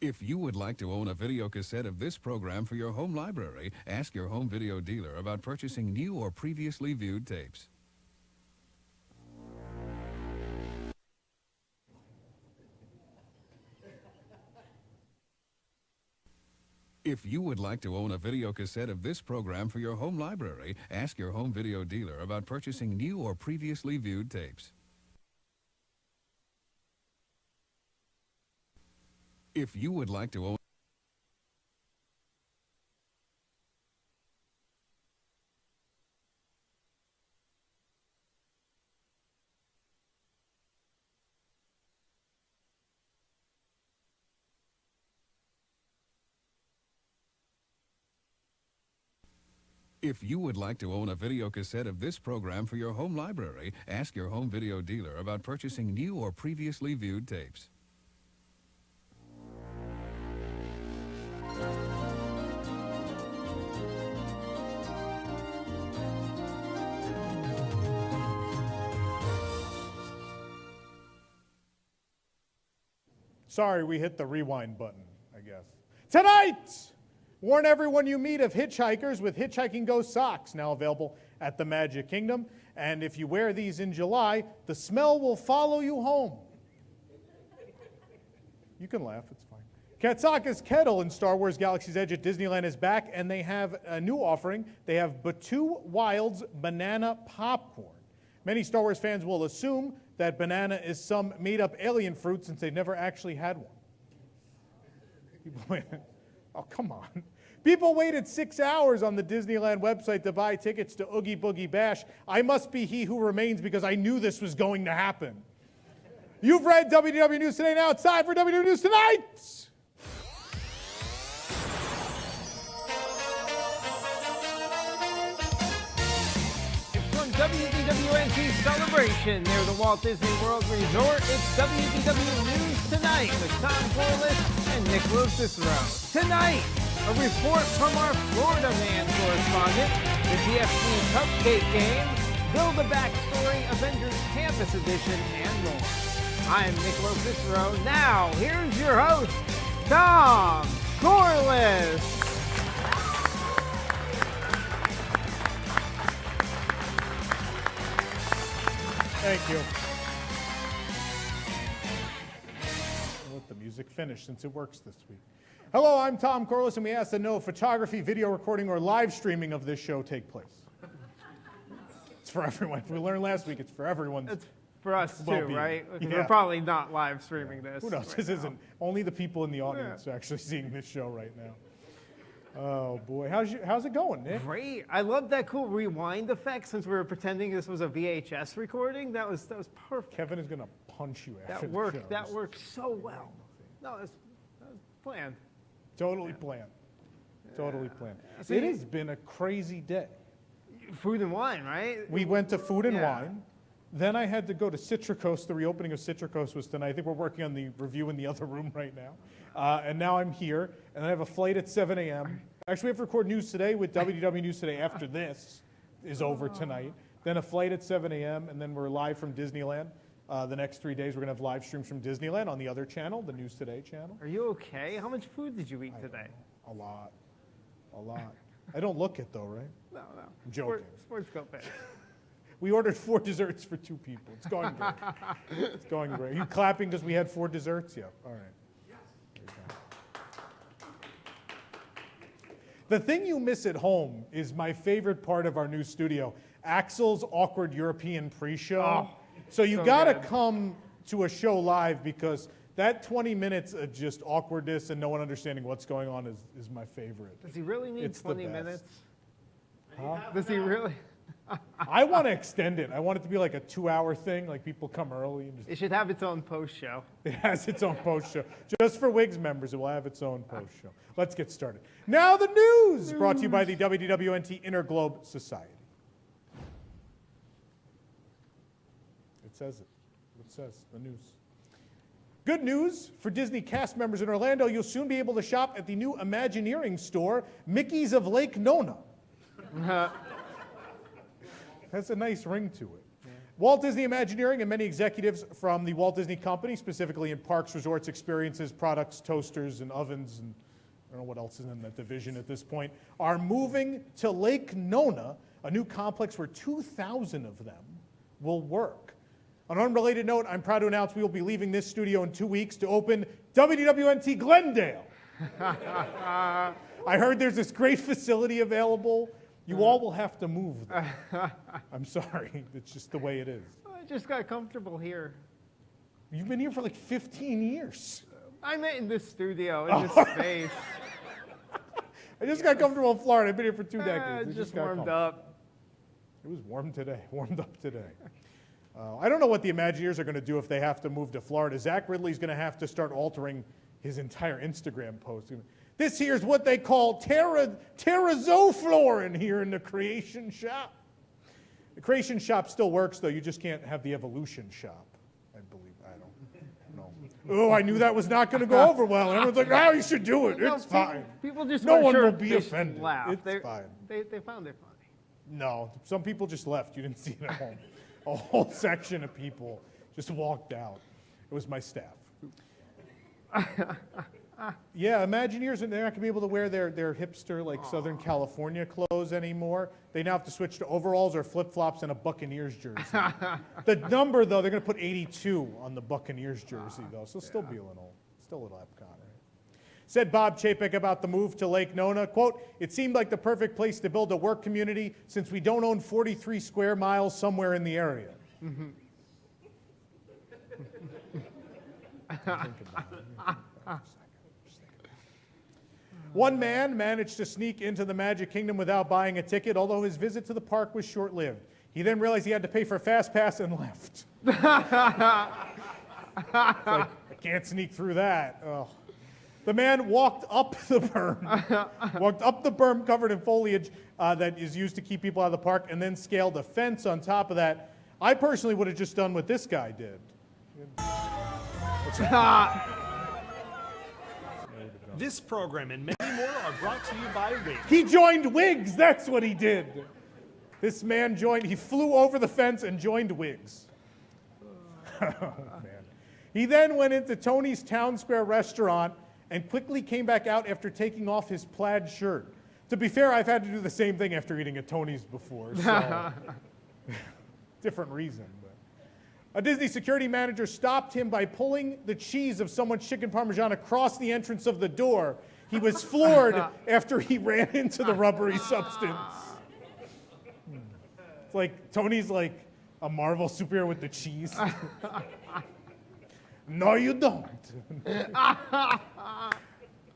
If you would like to own a video cassette of this program for your home library, ask your home video dealer about purchasing new or previously viewed tapes. If you would like to own a video cassette of this program for your home library, ask your home video dealer about purchasing new or previously viewed tapes. If you would like to own If you would like to own a video cassette of this program for your home library, ask your home video dealer about purchasing new or previously viewed tapes. Sorry, we hit the rewind button, I guess. Tonight, warn everyone you meet of hitchhikers with Hitchhiking Go socks, now available at the Magic Kingdom. And if you wear these in July, the smell will follow you home. You can laugh, it's fine. Katsaka's Kettle in Star Wars Galaxy's Edge at Disneyland is back, and they have a new offering. They have Batu Wild's Banana Popcorn. Many Star Wars fans will assume that banana is some made-up alien fruit since they've never actually had one. Oh, come on. People waited 6 hours on the Disneyland website to buy tickets to Oogie Boogie Bash. I must be he who remains because I knew this was going to happen. You've read WDW News Today. Now it's time for WDW News Tonight. WDWNT Celebration near the Walt Disney World Resort. It's WDW News Tonight with Tom Corliss and Nicholas Cicero. Tonight, a report from our Florida Man correspondent, the DFB Cupcake Game, Build a Backstory, Avengers Campus Edition, and more. I'm Nicholas Cicero. Now, here's your host, Tom Corliss. Thank you. I'll let the music finish since it works this week. Hello, I'm Tom Corliss, and we ask that no photography, video recording, or live streaming of this show take place. It's for everyone. We learned last week it's for everyone. It's for us too, right? Yeah. We're probably not live streaming this. Who knows? Right This now. isn't. Only the people in the audience are actually seeing this show right now. Oh, boy. How's it going, Nick? Great. I love that cool rewind effect since we were pretending this was a VHS recording. That was perfect. Kevin is going to punch you after That worked. the show. That worked so well. No, that was planned. Totally planned. Totally planned. So It has been a crazy day. Food and wine, right? We went to Food and Yeah. Wine. Then I had to go to Citricos. The reopening of Citricos was tonight. I think we're working on the review in the other room right now. And now I'm here, and I have a flight at 7 a.m. Actually, we have to record news today with WDW News Today after this is over tonight. Then a flight at 7 a.m., and then we're live from Disneyland. The next 3 days, we're going to have live streams from Disneyland on the other channel, the News Today channel. Are you okay? How much food did you eat today? A lot. A lot. I don't look it, though, right? No. I'm joking. Sports go pay. We ordered 4 desserts for 2 people. It's going great. It's going great. Are you clapping because we had 4 desserts? Yeah. All right. Yes. There you go. The thing you miss at home is my favorite part of our new studio, Axel's awkward European pre-show. Oh, so you so got to good. come to a show live because that 20 minutes of just awkwardness and no one understanding what's going on is my favorite. Does he really need It's the 20 best. minutes? Huh? Does he really? I want to extend it. I want it to be like a 2-hour thing, like people come early and just It should have its own post show. It has its own post show. Just for WIGS members, it will have its own post show. Let's get started. Now the news, brought to you by the WDWNT Interglobe Society. It says it. It says the news. Good news for Disney cast members in Orlando. You'll soon be able to shop at the new Imagineering store, Mickey's of Lake Nona. Has a nice ring to it. Walt Disney Imagineering and many executives from the Walt Disney Company, specifically in parks, resorts, experiences, products, toasters, and ovens, and I don't know what else is in that division at this point, are moving to Lake Nona, a new complex where 2,000 of them will work. On an unrelated note, I'm proud to announce we will be leaving this studio in 2 weeks to open WDWNT Glendale. I heard there's this great facility available. You all will have to move there. I'm sorry, it's just the way it is. I just got comfortable here. You've been here for like 15 years. I meant in this studio, in this space. I just got comfortable in Florida. I've been here for 2 decades. I Just got warmed comfortable. up. It was warmed up today. I don't know what the Imagineers are going to do if they have to move to Florida. Zach Ridley's going to have to start altering his entire Instagram post. This here's what they call terrazofloor in here in the Creation Shop. The Creation Shop still works, though. You just can't have the Evolution Shop, I believe. I don't know. Oh, I knew that was not going to go over well. And everyone's like, oh, you should do it. It's fine. People just No weren't one sure will if be they should offended. laugh. It's fine. They found it funny. No, some people just left. You didn't see it at home. A whole section of people just walked out. It was my staff. Yeah, Imagineers, they're not going to be able to wear their hipster, like Southern California clothes anymore. They now have to switch to overalls or flip-flops and a Buccaneers jersey. The number, though, they're going to put 82 on the Buccaneers jersey, though, so still be a little Epcot, right? Said Bob Chapek about the move to Lake Nona, quote, "It seemed like the perfect place to build a work community since we don't own 43 square miles somewhere in the area." Mm-hmm. One man managed to sneak into the Magic Kingdom without buying a ticket, although his visit to the park was short-lived. He then realized he had to pay for a fast pass and left. Like, I can't sneak through that. Oh. The man walked up the berm covered in foliage that is used to keep people out of the park, and then scaled a fence on top of that. I personally would have just done what this guy did. This program and many more are brought to you by WIGS. He joined WIGS, that's what he did. This man he flew over the fence and joined WIGS. Oh, man. He then went into Tony's Town Square restaurant and quickly came back out after taking off his plaid shirt. To be fair, I've had to do the same thing after eating at Tony's before, so different reason. But. A Disney security manager stopped him by pulling the cheese of someone's chicken parmesan across the entrance of the door. He was floored after he ran into the rubbery substance. It's like Tony's like a Marvel superhero with the cheese. No, you don't.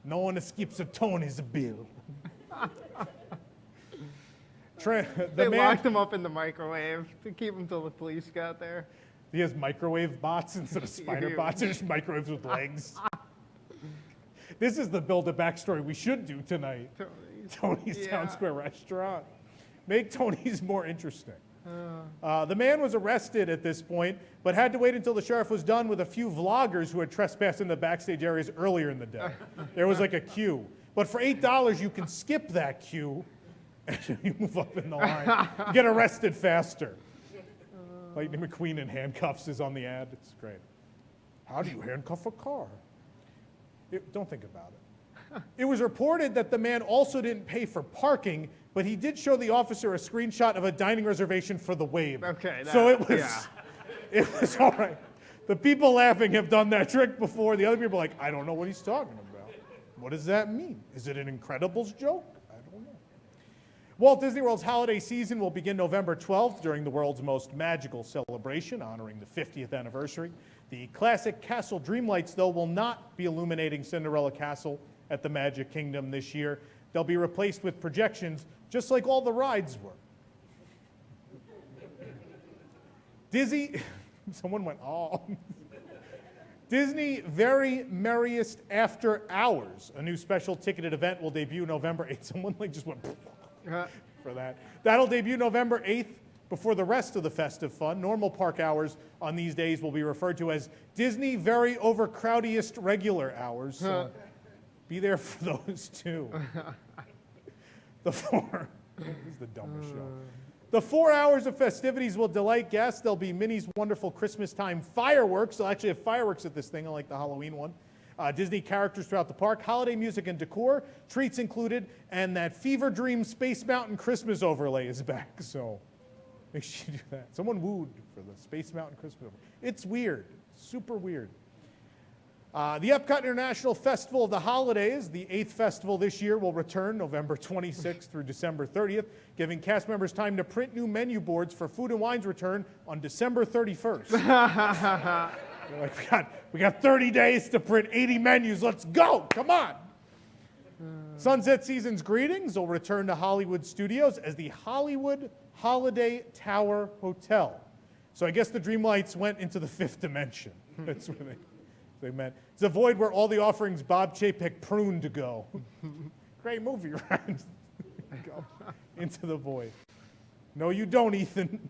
No one escapes a Tony's bill. They locked him up in the microwave to keep him till the police got there. He has microwave bots instead of spider bots. They're just microwaves with legs. This is the build a backstory we should do tonight. Tony's Town Square restaurant. Make Tony's more interesting. The man was arrested at this point, but had to wait until the sheriff was done with a few vloggers who had trespassed in the backstage areas earlier in the day. There was like a queue. But for $8, you can skip that queue and you move up in the line. You get arrested faster. Lightning McQueen in handcuffs is on the ad. It's great. How do you handcuff a car? Don't think about it. It was reported that the man also didn't pay for parking, but he did show the officer a screenshot of a dining reservation for the Wave. Okay. So it was all right. The people laughing have done that trick before. The other people are like, I don't know what he's talking about. What does that mean? Is it an Incredibles joke? I don't know. Walt Disney World's holiday season will begin November 12th during the world's most magical celebration, honoring the 50th anniversary. The classic Castle Dreamlights, though, will not be illuminating Cinderella Castle at the Magic Kingdom this year. They'll be replaced with projections, just like all the rides were. Someone went, oh. Disney Very Merriest After Hours, a new special ticketed event, will debut November 8th. Someone just went for that. That'll debut November 8th before the rest of the festive fun. Normal park hours on these days will be referred to as Disney Very Overcrowdiest Regular Hours. So be there for those too. This is the dumbest show. The 4 hours of festivities will delight guests. There'll be Minnie's wonderful Christmas time fireworks. They'll actually have fireworks at this thing, unlike the Halloween one. Disney characters throughout the park, holiday music and decor, treats included, and that Fever Dream Space Mountain Christmas overlay is back. So make sure you do that. Someone wooed for the Space Mountain Christmas overlay. It's weird, super weird. The Epcot International Festival of the Holidays, the 8th festival this year, will return November 26th through December 30th, giving cast members time to print new menu boards for Food and Wine's return on December 31st. Like, we got 30 days to print 80 menus. Let's go. Come on. Sunset Season's greetings will return to Hollywood Studios as the Hollywood Holiday Tower Hotel. So I guess the Dreamlights went into the 5th dimension. That's what they meant. It's a void where all the offerings Bob Chapek pruned to go. Great movie, right? Go into the void. No, you don't, Ethan.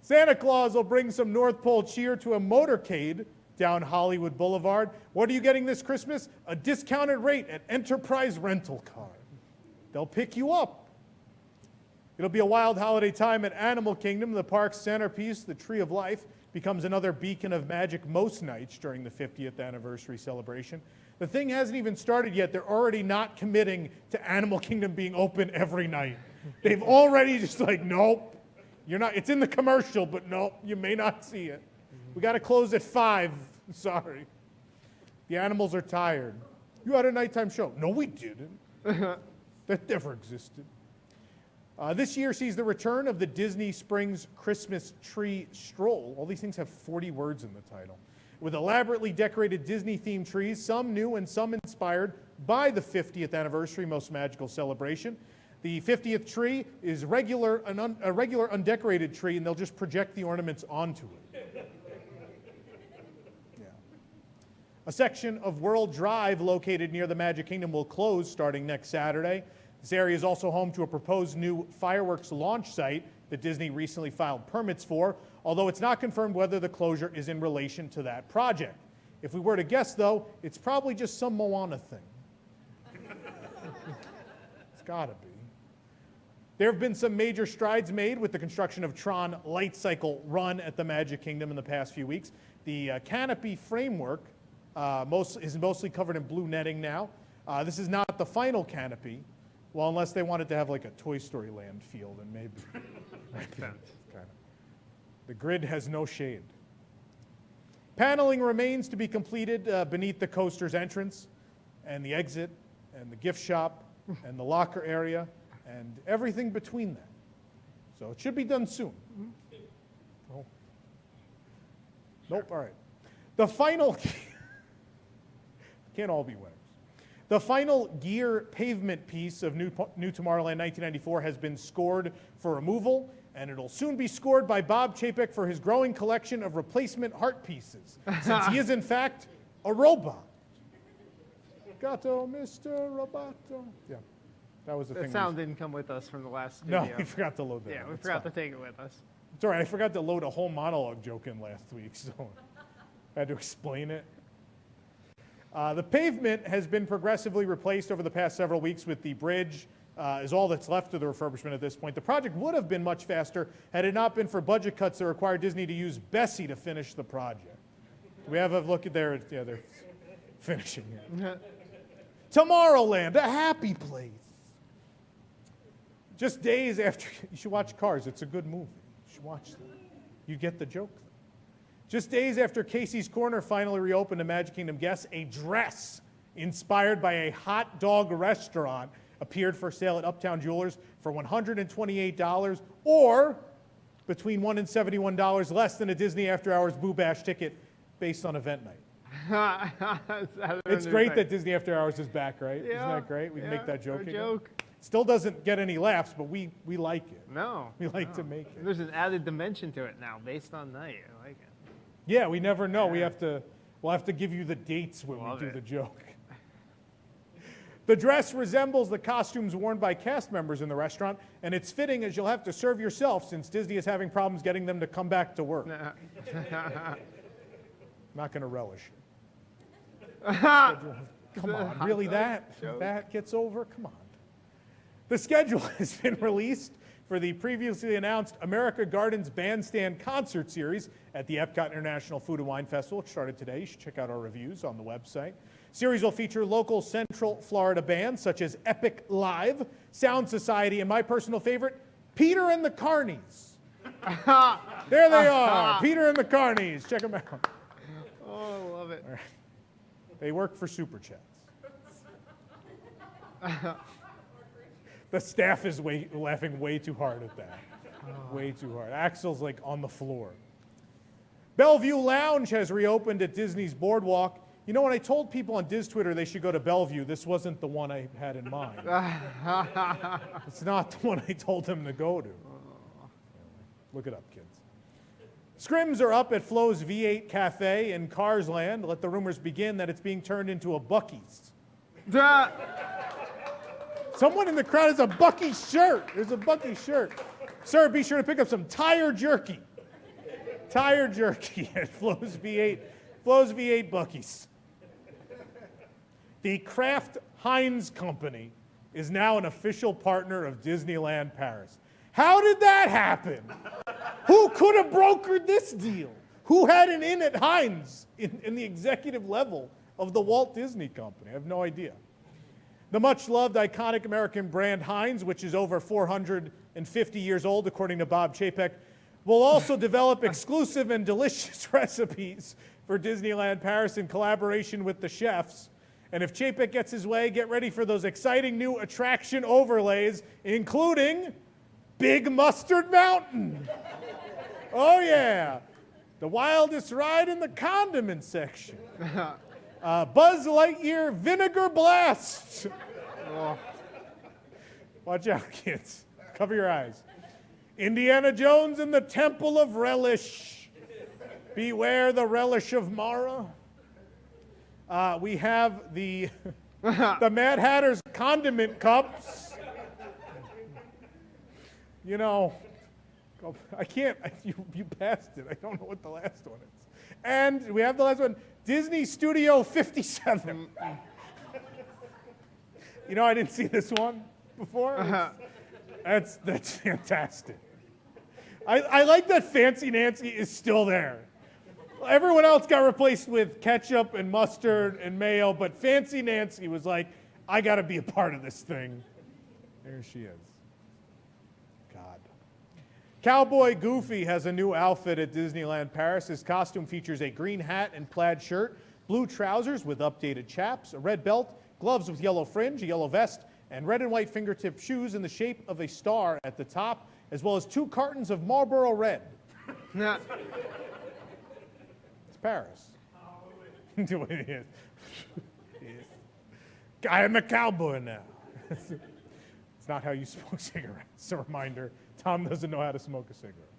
Santa Claus will bring some North Pole cheer to a motorcade down Hollywood Boulevard. What are you getting this Christmas? A discounted rate at Enterprise Rental Car. They'll pick you up. It'll be a wild holiday time at Animal Kingdom. The park's centerpiece, the Tree of Life, becomes another beacon of magic most nights during the 50th anniversary celebration. The thing hasn't even started yet. They're already not committing to Animal Kingdom being open every night. They've already just like, nope. You're not, it's in the commercial, but no, you may not see it. We got to close at 5. Sorry. The animals are tired. You had a nighttime show. No, we didn't. That never existed. This year sees the return of the Disney Springs Christmas Tree Stroll. All these things have 40 words in the title. With elaborately decorated Disney-themed trees, some new and some inspired by the 50th anniversary Most Magical Celebration. The 50th tree is a regular undecorated tree, and they'll just project the ornaments onto it. Yeah. A section of World Drive located near the Magic Kingdom will close starting next Saturday. This area is also home to a proposed new fireworks launch site that Disney recently filed permits for, although it's not confirmed whether the closure is in relation to that project. If we were to guess, though, it's probably just some Moana thing. It's gotta be. There have been some major strides made with the construction of Tron Light Cycle Run at the Magic Kingdom in the past few weeks. The canopy framework is mostly covered in blue netting now. This is not the final canopy, well, unless they wanted to have like a Toy Story Land feel, then maybe. Makes sense. The grid has no shade. Paneling remains to be completed beneath the coaster's entrance and the exit and the gift shop and the locker area and everything between that. So it should be done soon. Oh. Nope, all right. The final, can't all be winners. The final gear pavement piece of New Tomorrowland 1994 has been scored for removal, and it'll soon be scored by Bob Chapek for his growing collection of replacement heart pieces, since he is in fact a robot. Gato, Mr. Roboto. Yeah. That was the thing. That sound didn't come with us from the last studio. studio. No, we forgot to load that. Yeah, we forgot to take it with us. It's all right. I forgot to load a whole monologue joke in last week, so I had to explain it. The pavement has been progressively replaced over the past several weeks, with the bridge is all that's left of the refurbishment at this point. The project would have been much faster had it not been for budget cuts that required Disney to use Bessie to finish the project. We have a look at their, yeah, they're finishing it. Tomorrowland, a happy place. Just days after, you should watch Cars. It's a good movie. You should watch that. You get the joke. Just days after Casey's Corner finally reopened to Magic Kingdom guests, a dress inspired by a hot dog restaurant appeared for sale at Uptown Jewelers for $128, or between $1 and $71 less than a Disney After Hours Boo Bash ticket based on event night. It's great that Disney After Hours is back, right? Yeah, isn't that great? We can make that joke again. Still doesn't get any laughs, but we like it. No. We like to make it. There's an added dimension to it now, based on night. I like it. Yeah, we never know. Yeah. We'll have to give you the dates when Love we do it. the joke. The dress resembles the costumes worn by cast members in the restaurant, and it's fitting as you'll have to serve yourself since Disney is having problems getting them to come back to work. Not going to relish it. Come on, really? That gets over? Come on. The schedule has been released for the previously announced America Gardens Bandstand Concert Series at the Epcot International Food and Wine Festival, which started today. You should check out our reviews on the website. Series will feature local Central Florida bands such as Epic Live, Sound Society, and my personal favorite, Peter and the Carnies. There they are, Peter and the Carnies. Check them out. Oh, I love it. Right. They work for Super Chats. The staff is laughing way too hard at that. Way too hard. Axel's like on the floor. Bellevue Lounge has reopened at Disney's Boardwalk. You know, when I told people on Diz Twitter they should go to Bellevue, this wasn't the one I had in mind. It's not the one I told them to go to. Look it up, kids. Scrims are up at Flo's V8 Cafe in Cars Land. Let the rumors begin that it's being turned into a Buc-ee's. Someone in the crowd has a Buc-ee's shirt. There's a Buc-ee's shirt. Sir, be sure to pick up some tire jerky. Tire jerky at Flo's V8. Flo's V8 Buc-ee's. The Kraft Heinz Company is now an official partner of Disneyland Paris. How did that happen? Who could have brokered this deal? Who had an in at Heinz in the executive level of the Walt Disney Company? I have no idea. The much-loved iconic American brand Heinz, which is over 450 years old, according to Bob Chapek, will also develop exclusive and delicious recipes for Disneyland Paris in collaboration with the chefs. And if Chapek gets his way, get ready for those exciting new attraction overlays, including Big Mustard Mountain. Oh, yeah. The wildest ride in the condiment section. Buzz Lightyear Vinegar Blast. Oh. Watch out, kids. Cover your eyes. Indiana Jones and the Temple of Relish. Beware the relish of Mara. We have the Mad Hatter's condiment cups. You know, I can't, you passed it. I don't know what the last one is. And we have the last one, Disney Studio 57. You know, I didn't see this one before. That's fantastic. I like that Fancy Nancy is still there. Everyone else got replaced with ketchup and mustard and mayo, but Fancy Nancy was like, I got to be a part of this thing. There she is. God. Cowboy Goofy has a new outfit at Disneyland Paris. His costume features a green hat and plaid shirt, blue trousers with updated chaps, a red belt, gloves with yellow fringe, a yellow vest, and red and white fingertip shoes in the shape of a star at the top, as well as 2 cartons of Marlboro Red. It's Paris. It is. I am a cowboy now. It's not how you smoke cigarettes. It's a reminder. Tom doesn't know how to smoke a cigarette.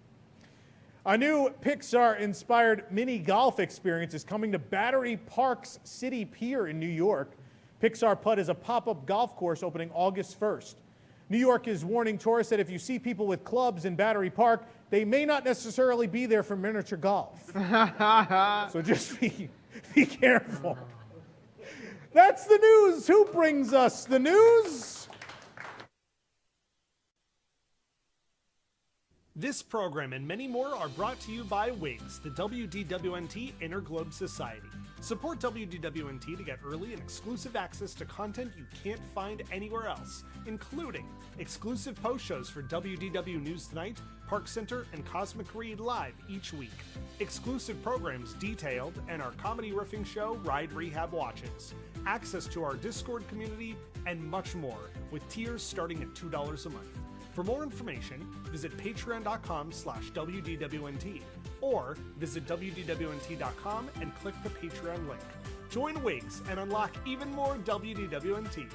A new Pixar-inspired mini golf experience is coming to Battery Park's City Pier in New York. Pixar Putt is a pop-up golf course opening August 1st. New York is warning tourists that if you see people with clubs in Battery Park, they may not necessarily be there for miniature golf. So just be careful. That's the news. Who brings us the news? This program and many more are brought to you by WIGS, the WDWNT Interglobe Society. Support WDWNT to get early and exclusive access to content you can't find anywhere else, including exclusive post shows for WDW News Tonight, Park Center, and Cosmic Read live each week, exclusive programs detailed, and our comedy riffing show, Ride Rehab Watches, access to our Discord community, and much more, with tiers starting at $2 a month. For more information, visit patreon.com/WDWNT or visit WDWNT.com and click the Patreon link. Join WIGS and unlock even more WDWNT.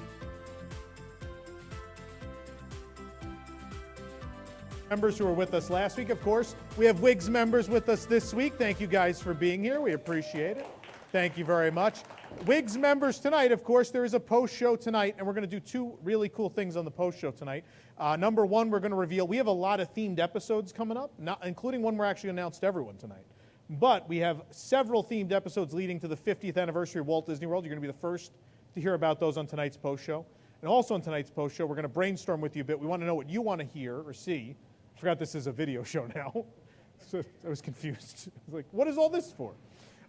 Members who were with us last week, of course. We have WIGS members with us this week. Thank you guys for being here. We appreciate it. Thank you very much. WIGS members tonight, of course, there is a post show tonight, and we're going to do 2 really cool things on the post show tonight. Number 1, we're going to reveal, we have a lot of themed episodes coming up, including one we're actually announced to everyone tonight. But we have several themed episodes leading to the 50th anniversary of Walt Disney World. You're going to be the first to hear about those on tonight's post show. And also on tonight's post show, we're going to brainstorm with you a bit. We want to know what you want to hear or see. I forgot this is a video show now. So I was confused. I was like, what is all this for?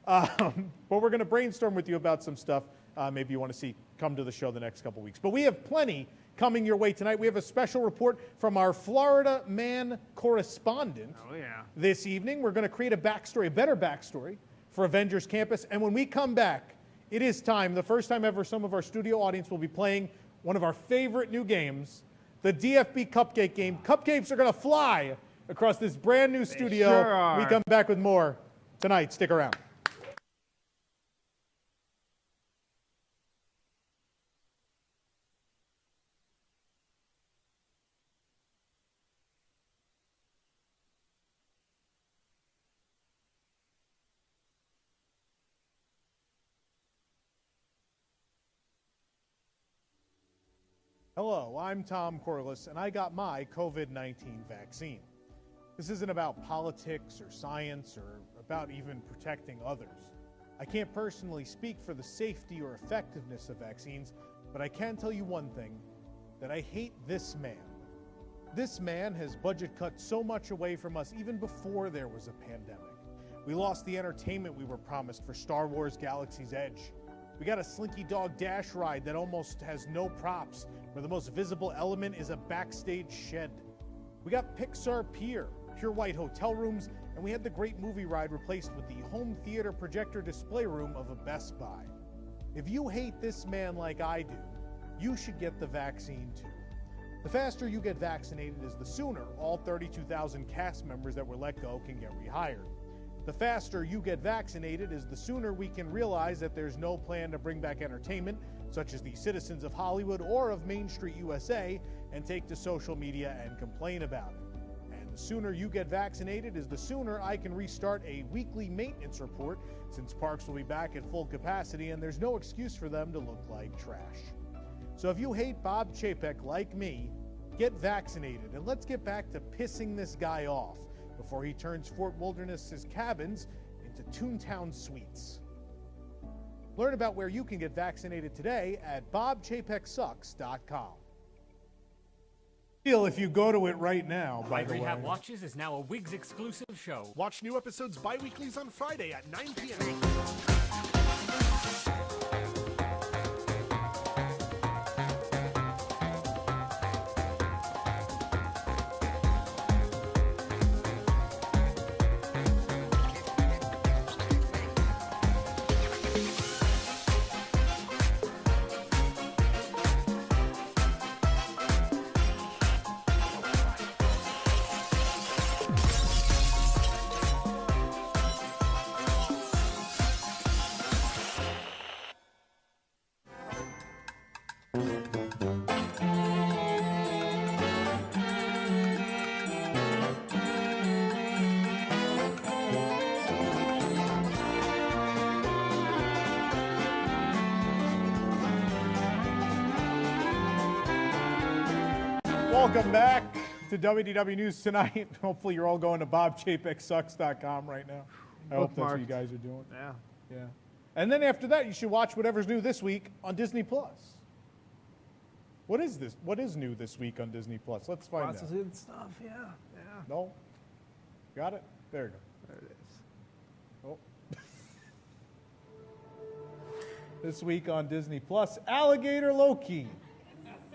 But we're going to brainstorm with you about some stuff maybe you want to see come to the show the next couple weeks. But we have plenty coming your way tonight. We have a special report from our Florida man correspondent this evening. We're going to create a backstory, a better backstory for Avengers Campus. And when we come back, it is time, the first time ever, some of our studio audience will be playing one of our favorite new games, the DFB Cupcake Game. Cupcakes are going to fly across this brand new studio. Sure are. We come back with more tonight. Stick around. Hello, I'm Tom Corliss, and I got my COVID-19 vaccine. This isn't about politics or science or about even protecting others. I can't personally speak for the safety or effectiveness of vaccines, but I can tell you one thing, that I hate this man. This man has budget cut so much away from us even before there was a pandemic. We lost the entertainment we were promised for Star Wars Galaxy's Edge. We got a Slinky Dog Dash ride that almost has no props, where the most visible element is a backstage shed. We got Pixar Pier, pure white hotel rooms, and we had the great movie ride replaced with the home theater projector display room of a Best Buy. If you hate this man like I do, you should get the vaccine too. The faster you get vaccinated is the sooner all 32,000 cast members that were let go can get rehired. The faster you get vaccinated is the sooner we can realize that there's no plan to bring back entertainment, such as the citizens of Hollywood or of Main Street USA, and take to social media and complain about it. And the sooner you get vaccinated is the sooner I can restart a weekly maintenance report, since parks will be back at full capacity and there's no excuse for them to look like trash. So if you hate Bob Chapek like me, get vaccinated and let's get back to pissing this guy off before he turns Fort Wilderness's cabins into Toontown Suites. Learn about where you can get vaccinated today at bobchapeksucks.com. If you go to it right now, by the way. Rehab Watches is now a WIGS exclusive show. Watch new episodes bi-weeklies on Friday at 9 p.m. Welcome back to WDW News Tonight. Hopefully you're all going to bobchapeksucks.com right now. I hope that's what you guys are doing. Yeah. And then after that, you should watch whatever's new this week on Disney Plus. What is this? What is new this week on Disney Plus? Let's find Lots out. of good stuff, yeah. No? Got it? There you go. There it is. Oh. This week on Disney Plus, Alligator Loki.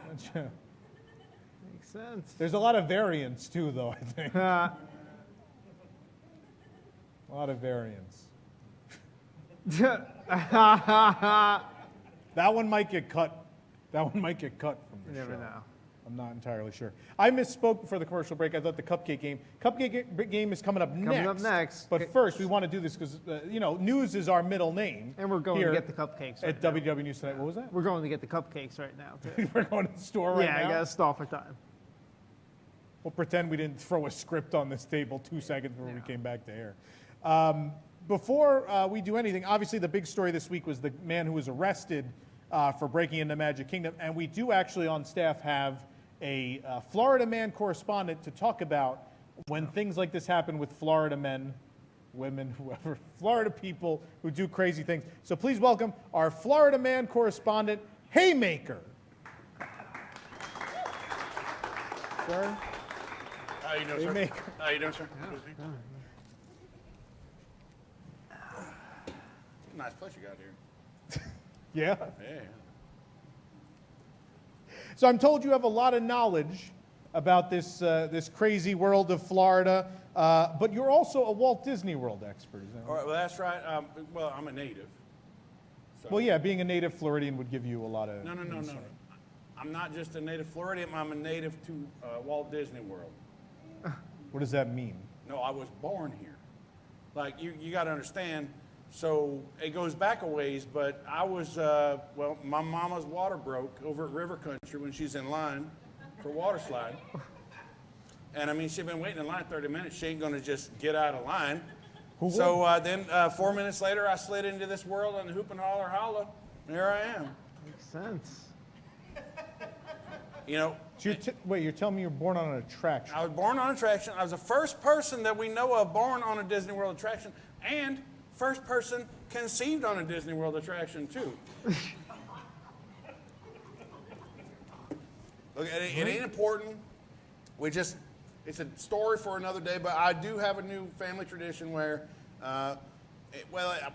Makes sense. There's a lot of variants too, though, I think. A lot of variants. That one might get cut. That one might get cut from the You never show. know. I'm not entirely sure. I misspoke before the commercial break. I thought the Cupcake Game. Cupcake Game is coming up next. Coming up next. But first, we want to do this because, news is our middle name. And we're going here to get the cupcakes right at now. WDW News Tonight. What was that? We're going to get the cupcakes right now, too. We're going to the store right yeah, now? I got to stall for time. We'll pretend we didn't throw a script on this table 2 seconds before we came back to air. Before we do anything, obviously the big story this week was the man who was arrested for breaking into Magic Kingdom. And we do actually on staff have a Florida man correspondent to talk about when things like this happen with Florida men, women, whoever, Florida people who do crazy things. So please welcome our Florida man correspondent, Haymaker. sir. How you doing, They sir? make- How you doing, sir? Nice place you got here. Yeah. Yeah. So I'm told you have a lot of knowledge about this crazy world of Florida, but you're also a Walt Disney World expert. Is that right? All right, well, that's right. Well, I'm a native. So. Well, yeah, being a native Floridian would give you a lot of No. insight. I'm not just a native Floridian. I'm a native to Walt Disney World. What does that mean? No, I was born here. Like, you got to understand, so it goes back a ways, but I was, well, my mama's water broke over at River Country when she's in line for water slide. And I mean, she'd been waiting in line 30 minutes. She ain't going to just get out of line. So then 4 minutes later, I slid into this world on the Hoop and Holler Holla. Here I am. Makes sense. You know, So wait, you're telling me you're born on an attraction? I was born on an attraction. I was the first person that we know of born on a Disney World attraction, and first person conceived on a Disney World attraction, too. Look, it ain't important. It's a story for another day, but I do have a new family tradition where,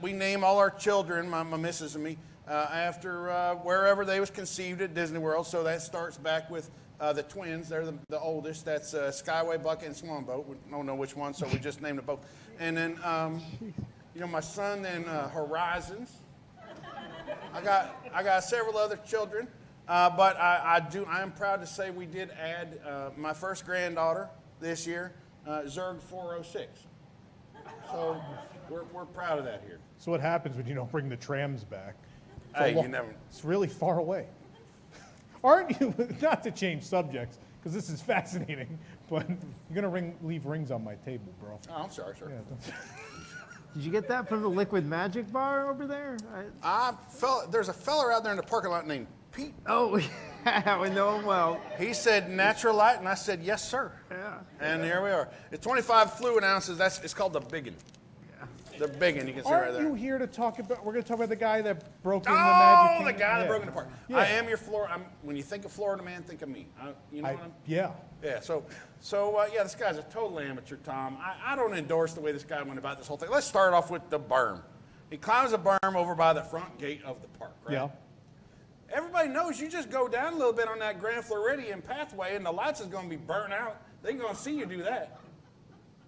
we name all our children, my missus and me, after wherever they was conceived at Disney World. So that starts back with the twins. They're the oldest. That's Skyway, Bucket, and Swan Boat. We don't know which one, so we just named them both. And then, my son, then Horizons. I got several other children, but I am proud to say we did add my first granddaughter this year, Zerg 406. So we're proud of that here. So what happens when you don't bring the trams back? Hey, you never. It's really far away. Aren't you, not to change subjects, because this is fascinating, but you're going to leave rings on my table, bro. Oh, I'm sorry, sir. Yeah, Did you get that from the Liquid Magic bar over there? There's a fella out there in the parking lot named Pete. Oh, yeah, we know him well. He said natural light, and I said yes, sir. Yeah. And here we are. It's 25 fluid ounces. It's called the biggin. The biggin. You can see right Aren't there. you here to talk about, we're going to talk about the guy that broke in the Magic Oh, the Kingdom? guy that Yeah. broke in the park. Yeah. I am your Florida. When you think of Florida man, think of me. You know what I'm? Yeah. Yeah. So this guy's a total amateur, Tom. I don't endorse the way this guy went about this whole thing. Let's start off with the berm. He climbs a berm over by the front gate of the park, right? Yeah. Everybody knows you just go down a little bit on that Grand Floridian pathway, and the lights is going to be burnt out. They're going to see you do that.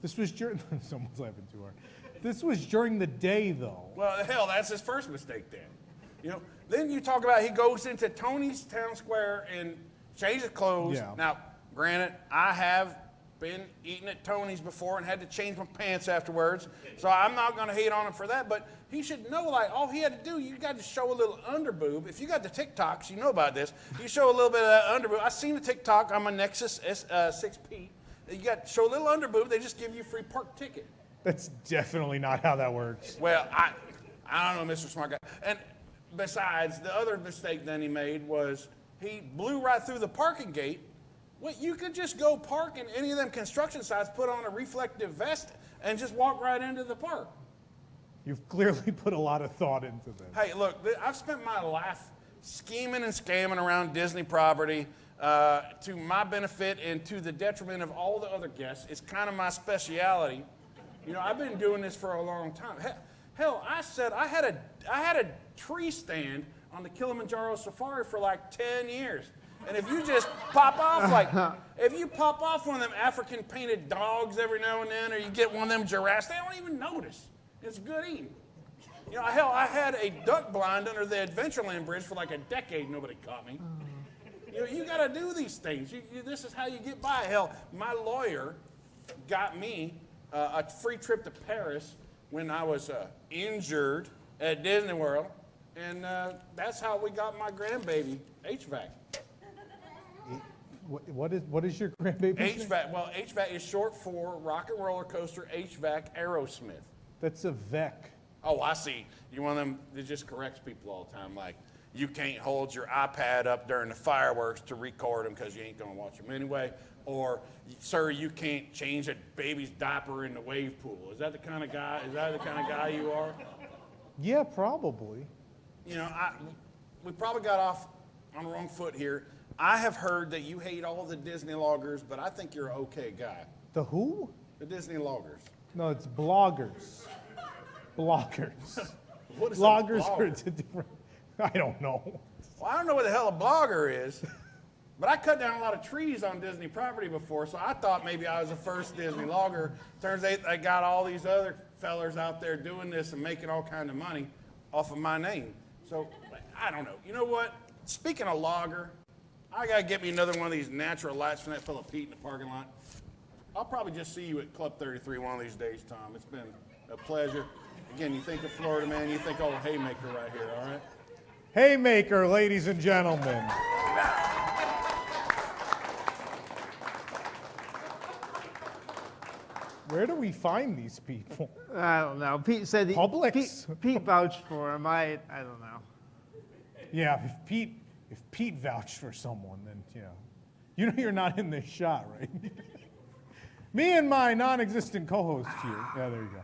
This was during, someone's laughing too hard. This was during the day, though. Well, hell, that's his first mistake then. Then you talk about he goes into Tony's Town Square and changes clothes. Yeah. Now, granted, I have been eating at Tony's before and had to change my pants afterwards, so I'm not going to hate on him for that, but he should know, like, all he had to do, you got to show a little underboob. If you got the TikToks, you know about this. You show a little bit of that underboob. I seen the TikTok on my Nexus 6P. You got to show a little underboob. They just give you a free park ticket. That's definitely not how that works. Well, I don't know, Mr. Smart Guy. And besides, the other mistake then he made was he blew right through the parking gate. Well, you could just go park in any of them construction sites, put on a reflective vest, and just walk right into the park. You've clearly put a lot of thought into this. Hey, look, I've spent my life scheming and scamming around Disney property to my benefit and to the detriment of all the other guests. It's kind of my speciality. I've been doing this for a long time. Hell, I had a tree stand on the Kilimanjaro Safari for like 10 years. And if you just pop off one of them African painted dogs every now and then, or you get one of them giraffes, they don't even notice. It's good eating. I had a duck blind under the Adventureland Bridge for like a decade. Nobody caught me. You got to do these things. This is how you get by. Hell, my lawyer got me a free trip to Paris when I was injured at Disney World, and that's how we got my grandbaby, HVAC. What is your grandbaby's name? HVAC. Well, HVAC is short for Rocket Roller Coaster HVAC Aerosmith. That's a VEC. Oh, I see. You're one of them that just corrects people all the time, like you can't hold your iPad up during the fireworks to record them because you ain't going to watch them anyway. Or, sir, you can't change a baby's diaper in the wave pool. Is that the kind of guy you are? Yeah, probably. We probably got off on the wrong foot here. I have heard that you hate all the Disney loggers, but I think you're an okay guy. The who? The Disney loggers. No, it's bloggers. Bloggers. What is a Bloggers blogger? are it's a different. I don't know. Well, I don't know what the hell a blogger is, but I cut down a lot of trees on Disney property before, so I thought maybe I was the first Disney logger. Turns out I got all these other fellers out there doing this and making all kind of money off of my name. So, I don't know. You know what? Speaking of logger, I got to get me another one of these natural lights from that fellow Pete in the parking lot. I'll probably just see you at Club 33 one of these days, Tom. It's been a pleasure. Again, you think of Florida, man, you think old Haymaker right here, all right? Haymaker, ladies and gentlemen. Where do we find these people? I don't know. Pete said Publix? Pete vouched for him. I don't know. Yeah, if Pete vouched for someone, then you know you're not in this shot, right? Me and my non-existent co-host here. Yeah, there you go.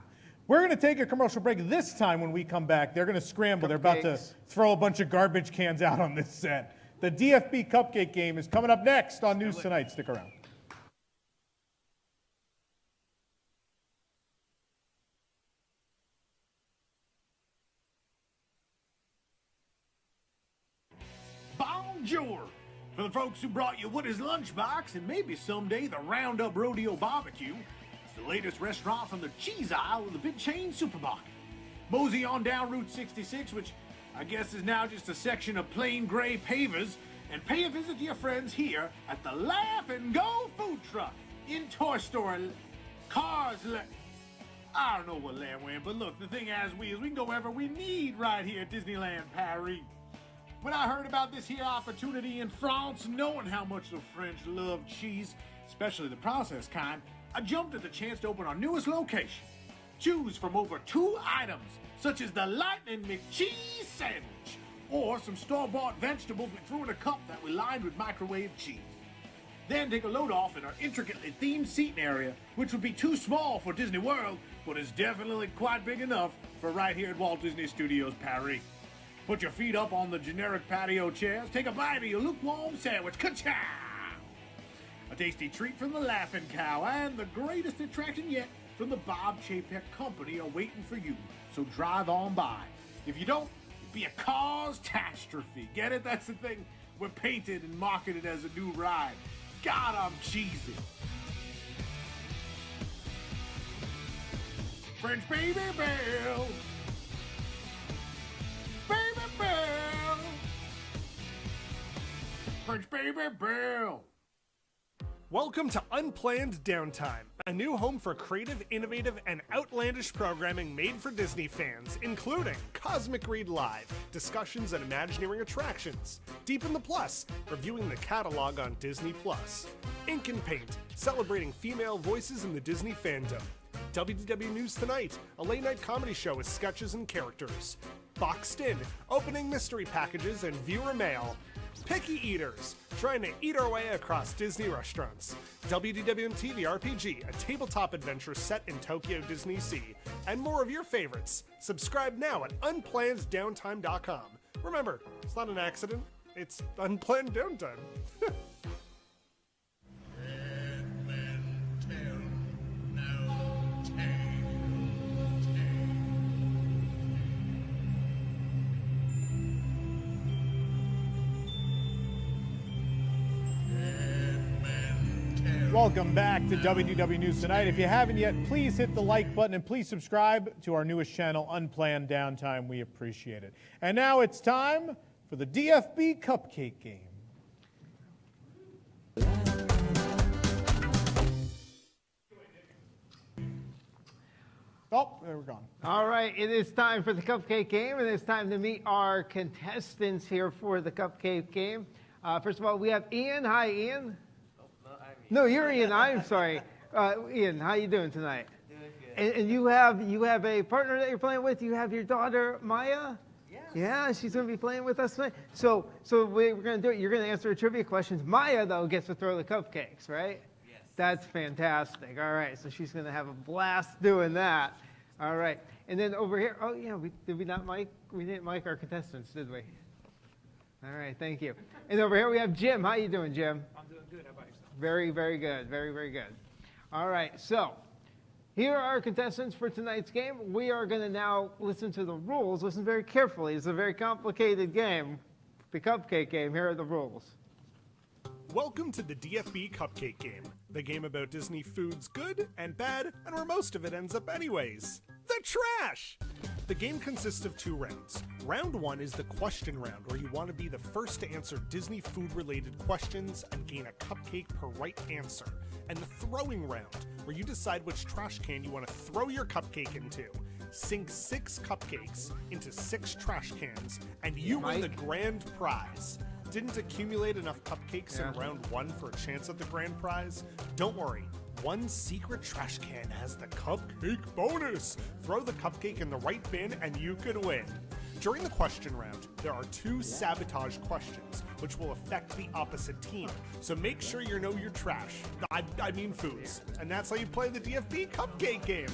We're going to take a commercial break. This time when we come back, they're going to scramble. They're about to Cupcakes. throw a bunch of garbage cans out on this set. The DFB Cupcake Game is coming up next on News Tonight. Stick around. Bonjour! For the folks who brought you Woody's Lunchbox and maybe someday the Roundup Rodeo Barbecue, it's the latest restaurant from the cheese aisle of the big chain supermarket. Mosey on down Route 66, which I guess is now just a section of plain gray pavers, and pay a visit to your friends here at the Laugh and Go food truck in Toy Story. I don't know what land we're in, but look, the thing as we can go wherever we need right here at Disneyland Paris. When I heard about this here opportunity in France, knowing how much the French love cheese, especially the processed kind, I jumped at the chance to open our newest location. Choose from over 2 items, such as the Lightning McCheese sandwich, or some store-bought vegetables we threw in a cup that we lined with microwave cheese. Then take a load off in our intricately themed seating area, which would be too small for Disney World, but is definitely quite big enough for right here at Walt Disney Studios Paris. Put your feet up on the generic patio chairs, take a bite of your lukewarm sandwich, ka-chow! A tasty treat from the Laughing Cow, and the greatest attraction yet from the Bob Chapek Company are waiting for you, so drive on by. If you don't, it'd be a cause-tastrophe. Get it? That's the thing. We're painted and marketed as a new ride. God, I'm cheesy. French Baby Belle. Baby Belle. French Baby Belle. Welcome to Unplanned Downtime, a new home for creative, innovative, and outlandish programming made for Disney fans, including Cosmic Read Live, discussions and Imagineering attractions, Deep in the Plus, reviewing the catalog on Disney Plus, Ink and Paint, celebrating female voices in the Disney fandom, WDW News Tonight, a late-night comedy show with sketches and characters, Boxed In, opening mystery packages and viewer mail, Picky Eaters, trying to eat our way across Disney restaurants, WDWNT the RPG, a tabletop adventure set in Tokyo Disney Sea, and more of your favorites. Subscribe now at unplannedDowntime.com. Remember, it's not an accident, it's unplanned downtime. Welcome back to WDW News Tonight. If you haven't yet, please hit the like button and please subscribe to our newest channel, Unplanned Downtime. We appreciate it. And now it's time for the DFB Cupcake Game. Oh, there we're gone. All right, it is time for the Cupcake Game, and it's time to meet our contestants here for the Cupcake Game. First of all, we have Ian. Hi, Ian. No, you're Ian. I'm sorry. Ian, how you doing tonight? Doing good. And you have a partner that you're playing with. You have your daughter Maya. Yes. Yeah, she's going to be playing with us tonight. So we're going to do it. You're going to answer trivia questions. Maya though gets to throw the cupcakes, right? Yes. That's fantastic. All right, so she's going to have a blast doing that. All right, and then over here. Oh yeah, we didn't mic our contestants, did we? All right, thank you. And over here we have Jim. How you doing, Jim? I'm doing good. How about yourself? Very, very good. Very, very good. All right, so here are our contestants for tonight's game. We are going to now listen to the rules. Listen very carefully. It's a very complicated game. The cupcake game. Here are the rules. Welcome to the DFB Cupcake Game, the game about Disney food's good and bad, and where most of it ends up anyways. The trash! The game consists of 2 rounds. Round 1 is the question round, where you want to be the first to answer Disney food-related questions and gain a cupcake per right answer. And the throwing round, where you decide which trash can you want to throw your cupcake into. Sink 6 cupcakes into 6 trash cans, and you win the grand prize. Didn't accumulate enough cupcakes in round 1 for a chance at the grand prize? Don't worry. One secret trash can has the cupcake bonus. Throw the cupcake in the right bin and you could win. During the question round, there are 2 sabotage questions, which will affect the opposite team. So make sure you know your trash. I mean foods. And that's how you play the DFB Cupcake Game.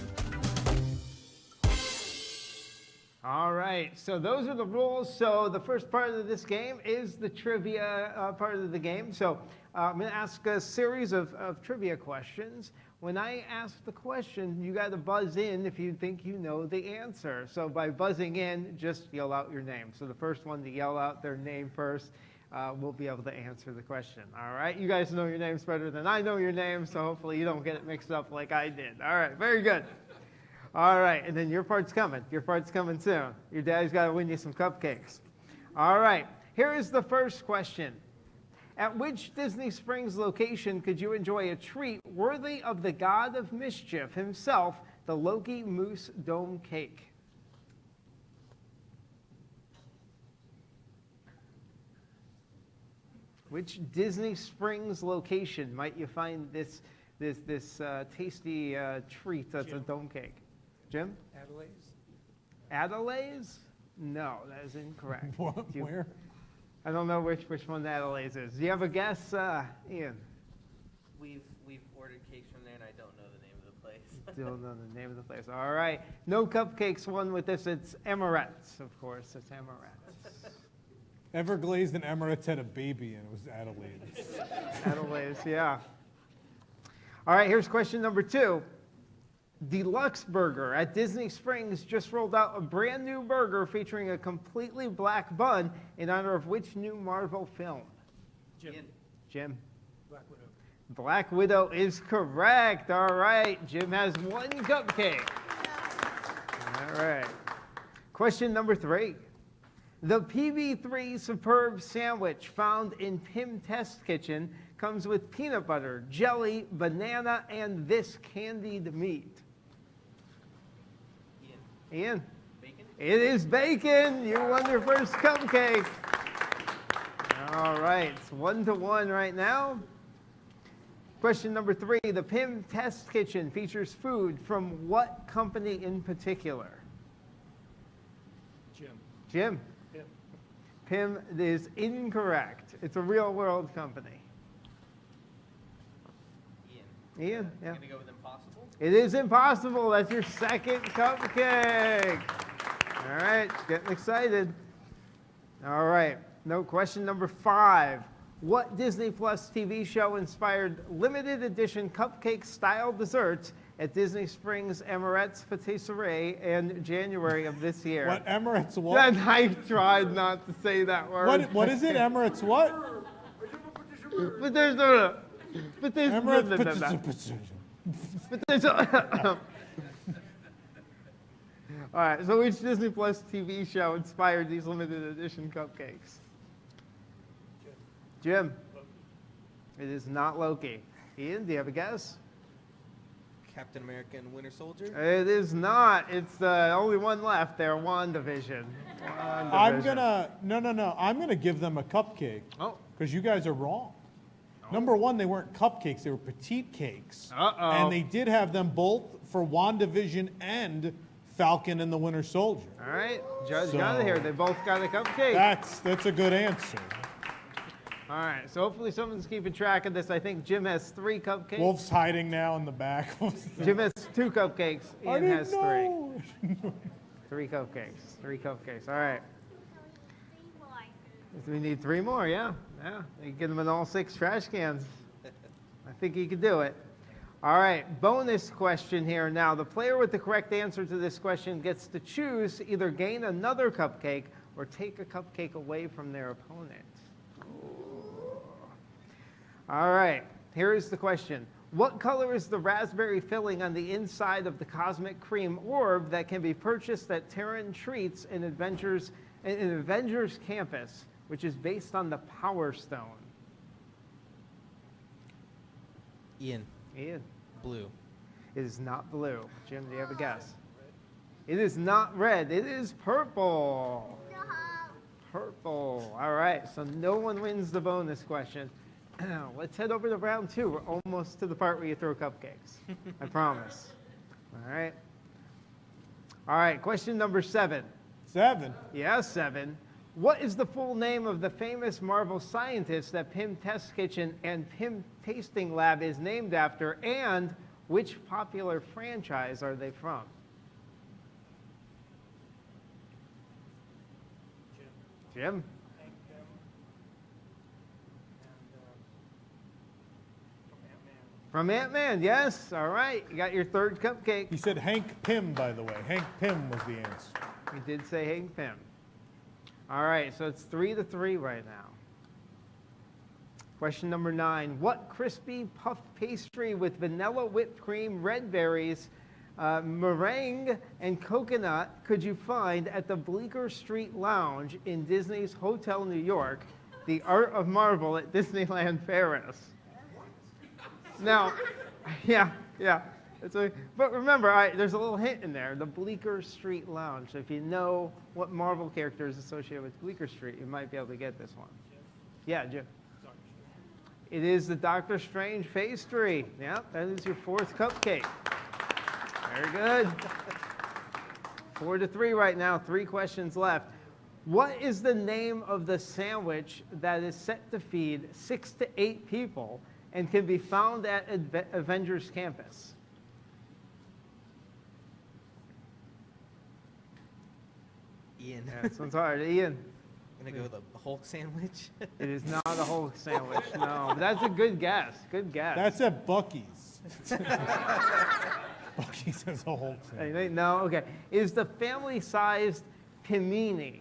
All right, so those are the rules. So the first part of this game is the trivia part of the game. So I'm going to ask a series of trivia questions. When I ask the question, you got to buzz in if you think you know the answer. So by buzzing in, just yell out your name. So the first one to yell out their name first will be able to answer the question. All right, you guys know your names better than I know your name, so hopefully you don't get it mixed up like I did. All right, very good. All right, and then your part's coming. Your part's coming soon. Your daddy's got to win you some cupcakes. All right, here is the first question. At which Disney Springs location could you enjoy a treat worthy of the god of mischief himself, the Loki Moose Dome Cake? Which Disney Springs location might you find this tasty treat that's a dome cake? Jim? Adelaide's? No, that is incorrect. Where? I don't know which one Adelaide's is. Do you have a guess, Ian? We've ordered cakes from there, and I don't know the name of the place. Don't know the name of the place. All right. No cupcakes won with this. It's Emirates, of course. It's Emirates. Everglazed and Emirates had a baby, and it was Adelaide's. Adelaide's, yeah. All right, here's question number 2. Deluxe Burger at Disney Springs just rolled out a brand new burger featuring a completely black bun in honor of which new Marvel film? Jim? Black Widow. Black Widow is correct. All right, Jim has 1 cupcake. All right. Question number 3. The PB3 Superb sandwich found in Pim Test Kitchen comes with peanut butter, jelly, banana, and this candied meat. Ian? Bacon? It is bacon. You won your first cupcake. All right, it's 1-1 right now. Question number 3. The Pim Test Kitchen features food from what company in particular? Jim? Pim is incorrect. It's a real-world company. Ian? Yeah. I'm going to go with Impossible. It is Impossible. That's your second cupcake. All right, getting excited. All right, no, question number 5. What Disney Plus TV show inspired limited edition cupcake-style desserts at Disney Springs Emirates Patisserie in January of this year? What, Emirates what? And I tried not to say that word. What is it, Emirates what? But there's no... But there's Emirates But there's all right, so which Disney Plus TV show inspired these limited edition cupcakes? Jim? It is not Loki. Ian, do you have a guess? Captain America and Winter Soldier. It is not. It's only one left there, WandaVision. I'm gonna I'm gonna give them a cupcake. Oh. Because you guys are wrong. Number 1, they weren't cupcakes; they were petite cakes. And they did have them both for WandaVision and Falcon and the Winter Soldier. All right, Judge got it here. They both got a cupcake. That's a good answer. All right, so hopefully someone's keeping track of this. I think Jim has 3 cupcakes. Wolf's hiding now in the back. Jim has 2 cupcakes. Ian has 3. know. 3 cupcakes. 3 cupcakes. All right. We need 3 more, yeah. Yeah, you get them in all 6 trash cans. I think you could do it. All right, bonus question here. Now, the player with the correct answer to this question gets to choose to either gain another cupcake or take a cupcake away from their opponent. Ooh. All right, here is the question. What color is the raspberry filling on the inside of the Cosmic Cream orb that can be purchased at Terran Treats in Avengers Campus, which is based on the Power Stone? Ian. Ian. Blue. It is not blue. Jim, do you have a guess? It is not red. It is purple. Purple. All right, so no one wins the bonus question. Let's head over to round 2. We're almost to the part where you throw cupcakes. I promise. All right. All right, question number 7. 7. Yeah, 7. What is the full name of the famous Marvel scientist that Pym Test Kitchen and Pym Tasting Lab is named after, and which popular franchise are they from? Jim? Hank Pym. And from Ant-Man. From Ant-Man, yes. All right, you got your 3rd cupcake. He said Hank Pym, by the way. Hank Pym was the answer. He did say Hank Pym. All right, so it's 3-3 right now. Question number 9. What crispy puff pastry with vanilla whipped cream, red berries, meringue, and coconut could you find at the Bleecker Street Lounge in Disney's Hotel New York, the Art of Marvel at Disneyland Paris? Now, yeah. But remember, there's a little hint in there, the Bleecker Street Lounge. So if you know what Marvel character is associated with Bleecker Street, you might be able to get this one. Yeah, Jim. It is the Doctor Strange pastry. Yeah, that is your 4th cupcake. Very good. 4-3 right now, 3 questions left. What is the name of the sandwich that is set to feed 6 to 8 people and can be found at Avengers Campus? Ian. Yeah, this one's hard. Ian? I'm going to go with a Hulk sandwich. It is not a Hulk sandwich, no. That's a good guess. Good guess. That's at Buc-ee's. Buc-ee's has a whole thing. No, okay. Is the family-sized Pimini?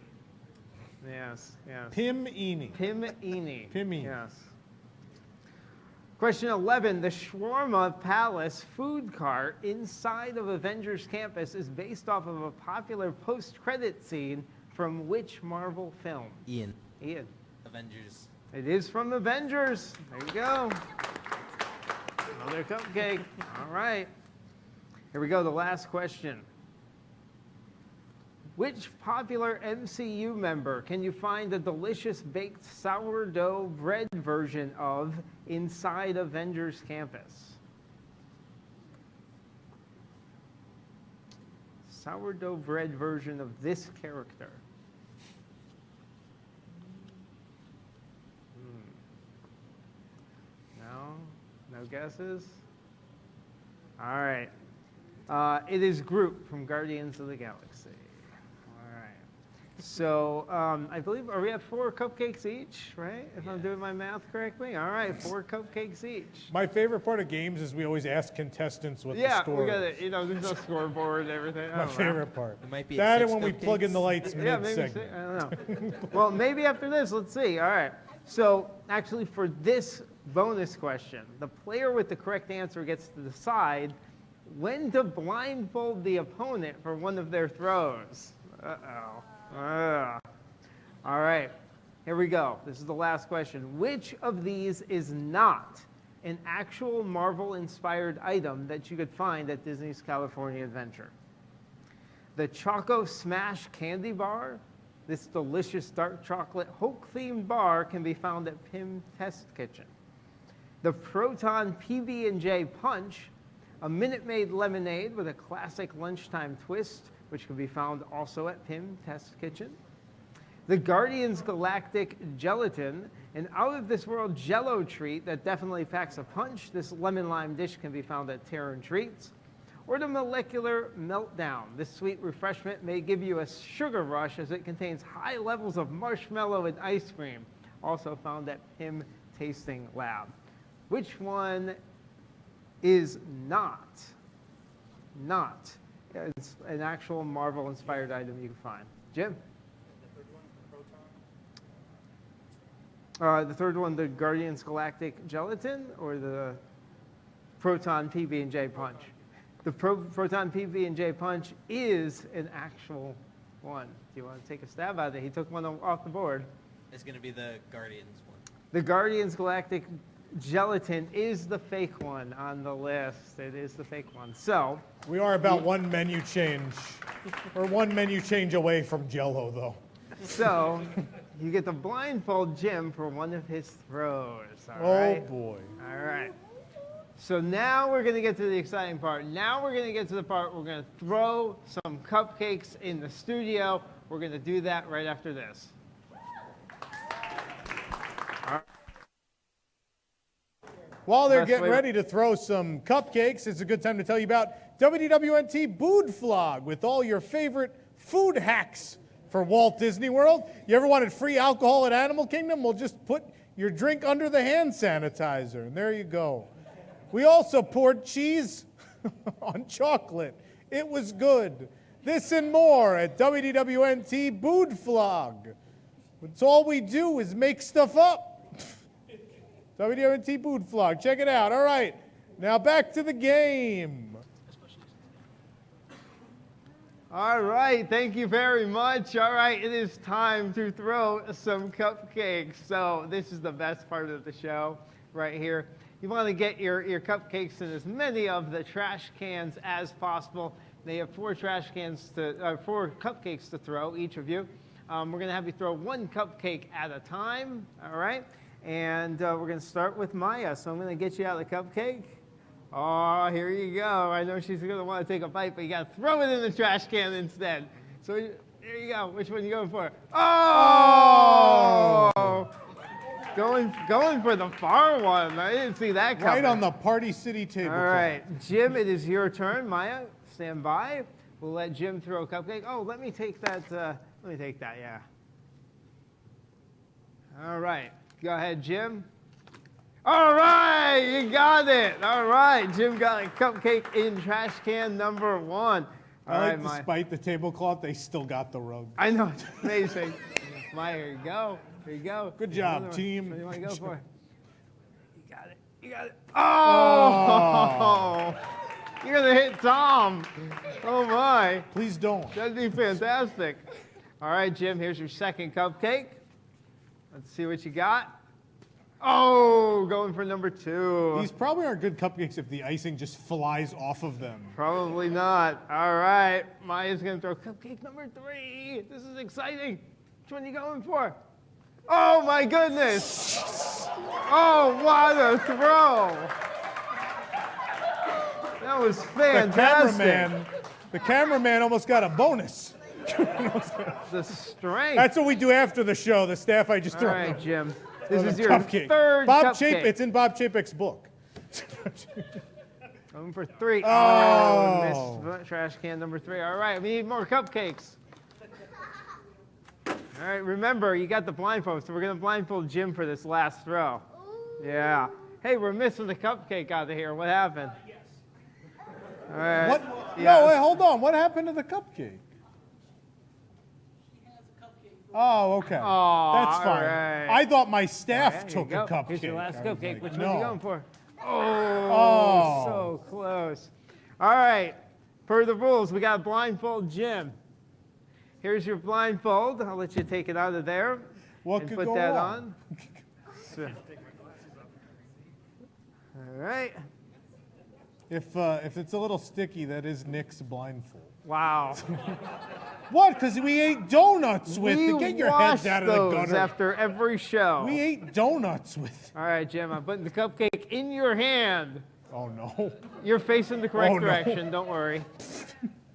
Yes. Pim-ini. Pimini. Pimini. Yes. Question 11. The Shawarma Palace food cart inside of Avengers Campus is based off of a popular post-credit scene from which Marvel film? Ian. Avengers. It is from Avengers. There you go. Another cupcake. All right. Here we go, the last question. Which popular MCU member can you find a delicious baked sourdough bread version of inside Avengers Campus? Sourdough bread version of this character. No guesses? All right. It is Groot from Guardians of the Galaxy. All right. So I believe, are we at 4 cupcakes each, right? If I'm doing my math correctly? All right, 4 cupcakes each. My favorite part of games is we always ask contestants what the Yeah, score we got is. it. There's no scoreboard and everything. My favorite part. It might be That at and 6 when we plug in the cupcakes. lights Yeah, maybe mid-segment. I don't know. Well, maybe after this, let's see. All right. So actually for this bonus question, the player with the correct answer gets to decide when to blindfold the opponent for one of their throws. Uh-oh. All right. Here we go. This is the last question. Which of these is not an actual Marvel-inspired item that you could find at Disney's California Adventure? The Choco Smash Candy Bar. This delicious dark chocolate Hulk-themed bar can be found at Pym Test Kitchen. The Proton PB&J Punch, a Minute Maid lemonade with a classic lunchtime twist, which can be found also at Pym Test Kitchen. The Guardians Galactic Gelatin, an out-of-this-world Jell-O treat that definitely packs a punch. This lemon lime dish can be found at Terran Treats. or the Molecular Meltdown. This sweet refreshment may give you a sugar rush as it contains high levels of marshmallow and ice cream, also found at PIM Tasting Lab. Which one is not it's an actual Marvel-inspired item you can find? Jim? The third one, the Guardians Galactic Gelatin, or the Proton PB&J Punch? The Proton PB&J Punch is an actual one. Do you want to take a stab at it? He took one off the board. It's going to be the Guardians one. The Guardians Galactic Gelatin is the fake one on the list. It is the fake one. So We are about one menu change, or one menu change away from Jell-O, though. So you get to blindfold Jim for one of his throws. All Oh, right? boy. All right. So now we're going to get to the exciting part. Now we're going to get to the part we're going to throw some cupcakes in the studio. We're going to do that right after this. While they're Best getting way- ready to throw some cupcakes, it's a good time to tell you about WDWNT Bood Vlog with all your favorite food hacks for Walt Disney World. You ever wanted free alcohol at Animal Kingdom? Well, just put your drink under the hand sanitizer, and there you go. We also poured cheese on chocolate. It was good. This and more at WDWNT Bood Vlog. It's all we do is make stuff up. WDWNT Bood Vlog. Check it out. All right. Now back to the game. All right, thank you very much. All right, it is time to throw some cupcakes. So this is the best part of the show right here. You want to get your cupcakes in as many of the trash cans as possible. They have four cupcakes to throw, each of you. We're going to have you throw one cupcake at a time, all right? And we're going to start with Maya. So I'm going to get you out the cupcake. Oh, here you go. I know she's going to want to take a bite, but you got to throw it in the trash can instead. So there you go. Which one are you going for? Oh! Going for the far one. I didn't see that coming. Right on the Party City table. All right, Jim, it is your turn. Maya, stand by. We'll let Jim throw a cupcake. Oh, let me take that. Yeah. All right. Go ahead, Jim. All right, you got it. All right, Jim got a cupcake in trash can number one. All right, Maya. Despite the tablecloth, they still got the rug. I know, it's amazing. Maya, here you go. Here you go. Good job, team. What do you want to go for? You got it. You got it. Oh! You're going to hit Tom. Oh, my. Please don't. That'd be fantastic. All right, Jim, here's your second cupcake. Let's see what you got. Oh, going for number two. These probably aren't good cupcakes if the icing just flies off of them. Probably not. All right, Maya's going to throw cupcake number three. This is exciting. Which one are you going for? Oh, my goodness. Oh, what a throw. That was fantastic. The cameraman almost got a bonus. The strength. That's what we do after the show. The staff I just All throw. right, Jim. This is your cupcake. third Bob cupcake. It's in Bob Chapek's book. Going for three. Oh. Missed trash can number three. All right, we need more cupcakes. All right, remember, you got the blindfold, so we're going to blindfold Jim for this last throw. Yeah. Hey, we're missing the cupcake out of here. What happened? All right. What? Yeah. No, wait, hold on. What happened to the cupcake? Oh, okay. Oh, That's fine. all right. I thought my staff There you took go. a cupcake. Here's your last I was cupcake. like, Which no. one are you going for? Oh, so close. All right. Per the rules, we got to blindfold Jim. Here's your blindfold. I'll let you take it out of there. What and could put go that wrong? on. So, all right. If it's a little sticky, that is Nick's blindfold. Wow. What? Because we ate donuts with We it. Get your heads wash out of the those gutter. after every show. We ate donuts with. All right, Jim, I'm putting the cupcake in your hand. Oh, no. You're facing the correct Oh, no. direction. Don't worry.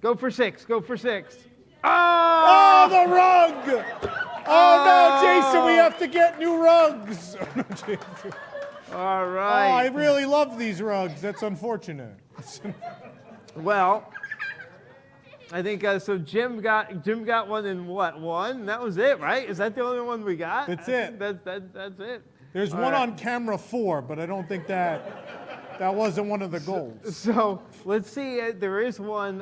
Go for six. Go for six. Oh, the rug! Oh, no, Jason, we have to get new rugs. All Oh, right. I really love these rugs. That's unfortunate. Well, I think so. Jim got one in what, one? That was it, right? Is that the only one we got? That's I it. think that's it. There's All one right. on camera 4, but I don't think that wasn't one of the goals. So let's see. There is one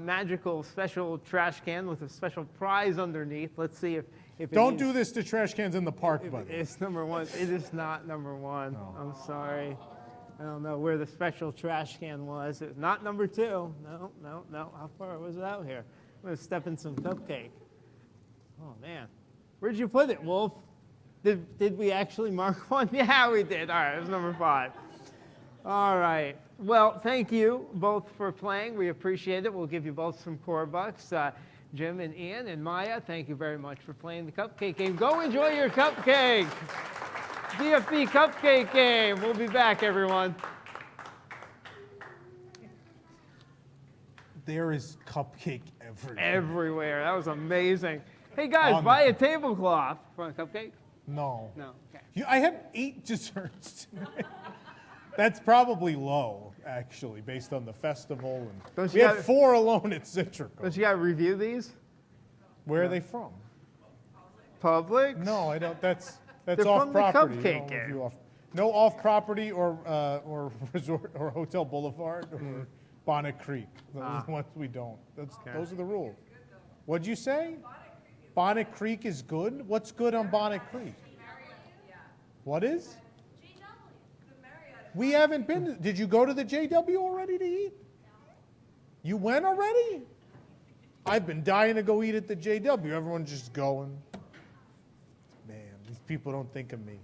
magical special trash can with a special prize underneath. Let's see if it Don't is- do this to trash cans in the park, buddy. It's number one. It is not number one. I'm sorry. I don't know where the special trash can was. It's not number 2. No. How far was it out here? I'm going to step in some cupcake. Oh, man. Where'd you put it, Wolf? Did we actually mark one? Yeah, we did. All right, it was number 5. All right. Well, thank you both for playing. We appreciate it. We'll give you both some core bucks. Jim and Ian and Maya, thank you very much for playing the cupcake game. Go enjoy your cupcake. DFB Cupcake Game. We'll be back, everyone. There is cupcake everywhere. Everywhere. That was amazing. Hey, guys, On buy the- a tablecloth. Want a cupcake? No. No. Okay. I had 8 desserts tonight. That's probably low, actually, based on the festival. And Don't we you had got- 4 alone at Citrico. Don't you got to review these? Where are they from? Publix? No, I don't. That's They're off from the property. cupcake game. No off property or resort or Hotel Boulevard or Bonnet Creek. Those are the ones we don't. Those are the rules. What'd you say? Bonnet Creek is good? What's good on Bonnet Creek? What is? We haven't been. Did you go to the JW already to eat? You went already? I've been dying to go eat at the JW. Everyone's just going. Man, these people don't think of me.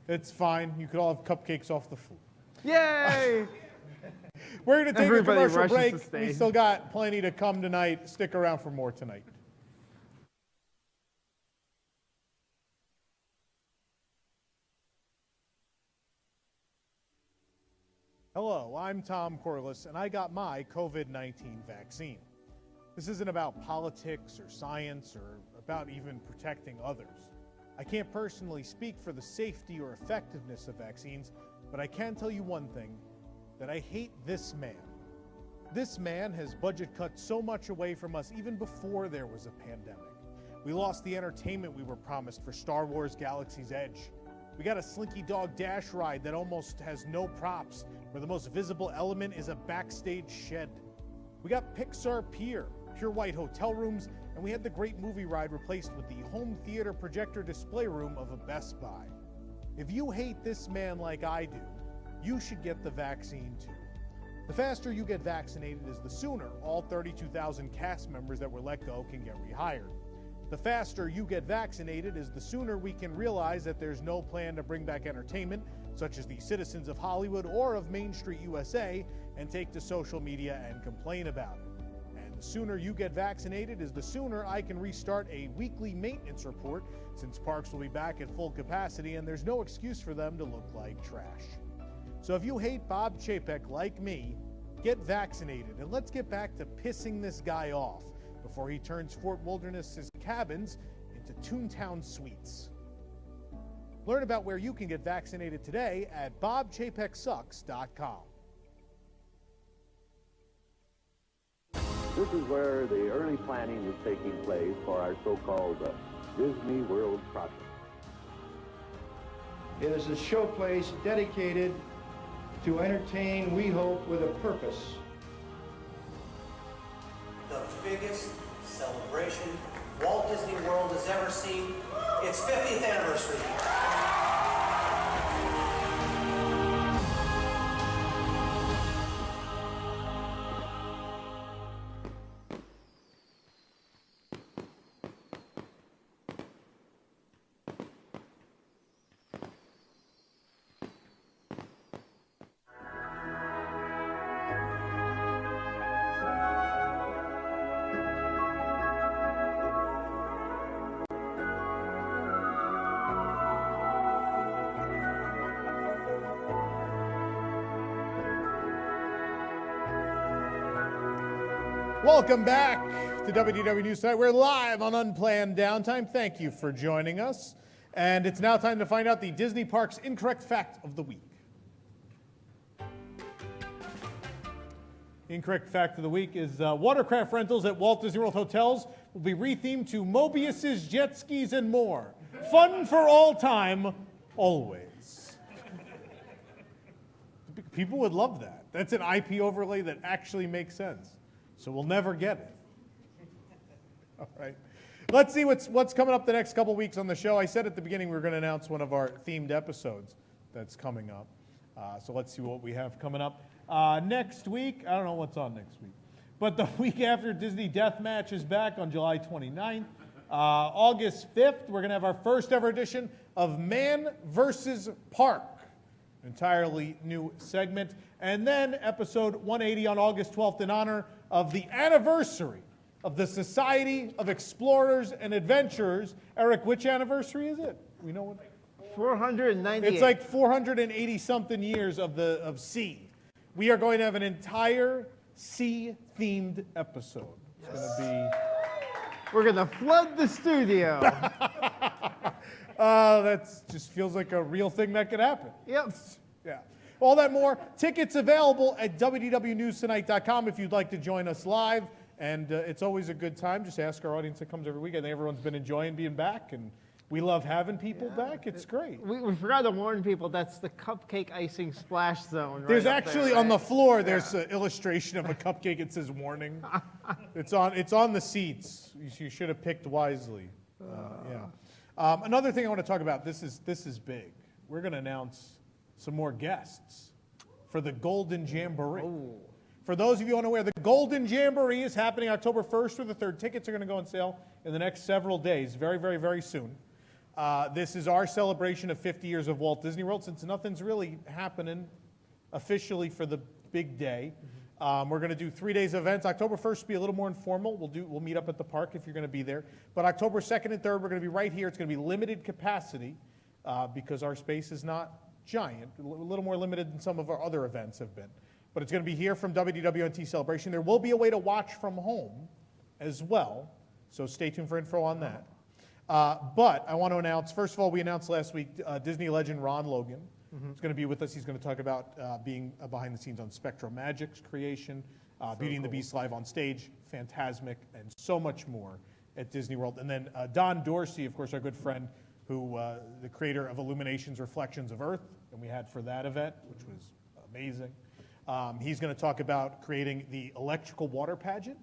It's fine. You could all have cupcakes off the floor. Yay! We're going to take Everybody a commercial rushes break. to stage. We still got plenty to come tonight. Stick around for more tonight. Hello, I'm Tom Corliss, and I got my COVID-19 vaccine. This isn't about politics or science or about even protecting others. I can't personally speak for the safety or effectiveness of vaccines, but I can tell you one thing, that I hate this man. This man has budget cut so much away from us even before there was a pandemic. We lost the entertainment we were promised for Star Wars Galaxy's Edge. We got a Slinky Dog Dash ride that almost has no props, where the most visible element is a backstage shed. We got Pixar Pier, pure white hotel rooms, and we had the great movie ride replaced with the home theater projector display room of a Best Buy. If you hate this man like I do, you should get the vaccine too. The faster you get vaccinated is the sooner all 32,000 cast members that were let go can get rehired. The faster you get vaccinated is the sooner we can realize that there's no plan to bring back entertainment, such as the citizens of Hollywood or of Main Street USA, and take to social media and complain about it. And the sooner you get vaccinated is the sooner I can restart a weekly maintenance report, since parks will be back at full capacity and there's no excuse for them to look like trash. So if you hate Bob Chapek like me, get vaccinated and let's get back to pissing this guy off before he turns Fort Wilderness's cabins into Toontown Suites. Learn about where you can get vaccinated today at bobchapeksucks.com. This is where the early planning is taking place for our so-called Disney World project. It is a showplace dedicated to entertain, we hope, with a purpose. The biggest celebration Walt Disney World has ever seen. Its 50th anniversary. Welcome back to WDW News Today. We're live on Unplanned Downtime. Thank you for joining us. And it's now time to find out the Disney Parks Incorrect Fact of the Week. Incorrect fact of the week is watercraft rentals at Walt Disney World hotels will be rethemed to Mobius's jet skis and more. Fun for all time, always. People would love that. That's an IP overlay that actually makes sense. So we'll never get it. All right. Let's see what's coming up the next couple weeks on the show. I said at the beginning we were going to announce one of our themed episodes that's coming up. So let's see what we have coming up. Next week, I don't know what's on next week, but the week after, Disney Deathmatch is back on July 29th. August 5th, we're going to have our first ever edition of Man vs. Park, an entirely new segment. And then episode 180 on August 12th in honor of the anniversary of the Society of Explorers and Adventurers. Eric, which anniversary is it? We know what? 498. It's like 480-something years of sea. We are going to have an entire sea-themed episode. It's going to be... We're going to flood the studio. That just feels like a real thing that could happen. Yep. Yeah. All that more. Tickets available at WDWNewsTonight.com if you'd like to join us live. And it's always a good time. Just ask our audience that comes every week. I think everyone's been enjoying being back, and we love having people back. It's great. We forgot to warn people, that's the cupcake icing splash zone. Right There's up actually there, on the right? floor, there's an illustration of a cupcake. It says warning. It's on the seats. You should have picked wisely. Yeah. Another thing I want to talk about, this is big. We're going to announce some more guests for the Golden Jamboree. Oh. For those of you unaware, the Golden Jamboree is happening October 1st through the 3rd. Tickets are going to go on sale in the next several days, very, very, very soon. This is our celebration of 50 years of Walt Disney World, since nothing's really happening officially for the big day. We're going to do 3 days of events. October 1st will be a little more informal. We'll meet up at the park if you're going to be there. But October 2nd and 3rd, we're going to be right here. It's going to be limited capacity because our space is not giant, a little more limited than some of our other events have been. But it's going to be here from WDWNT Celebration. There will be a way to watch from home as well, so stay tuned for info on that. But I want to announce, first of all, we announced last week Disney legend Ron Logan is going to be with us. He's going to talk about being behind the scenes on Spectro Magic's creation, Beauty and the Beast live on stage, Fantasmic, and so much more at Disney World. And then Don Dorsey, of course, our good friend, who the creator of Illuminations Reflections of Earth, and we had for that event, which was amazing. He's going to talk about creating the electrical water pageant,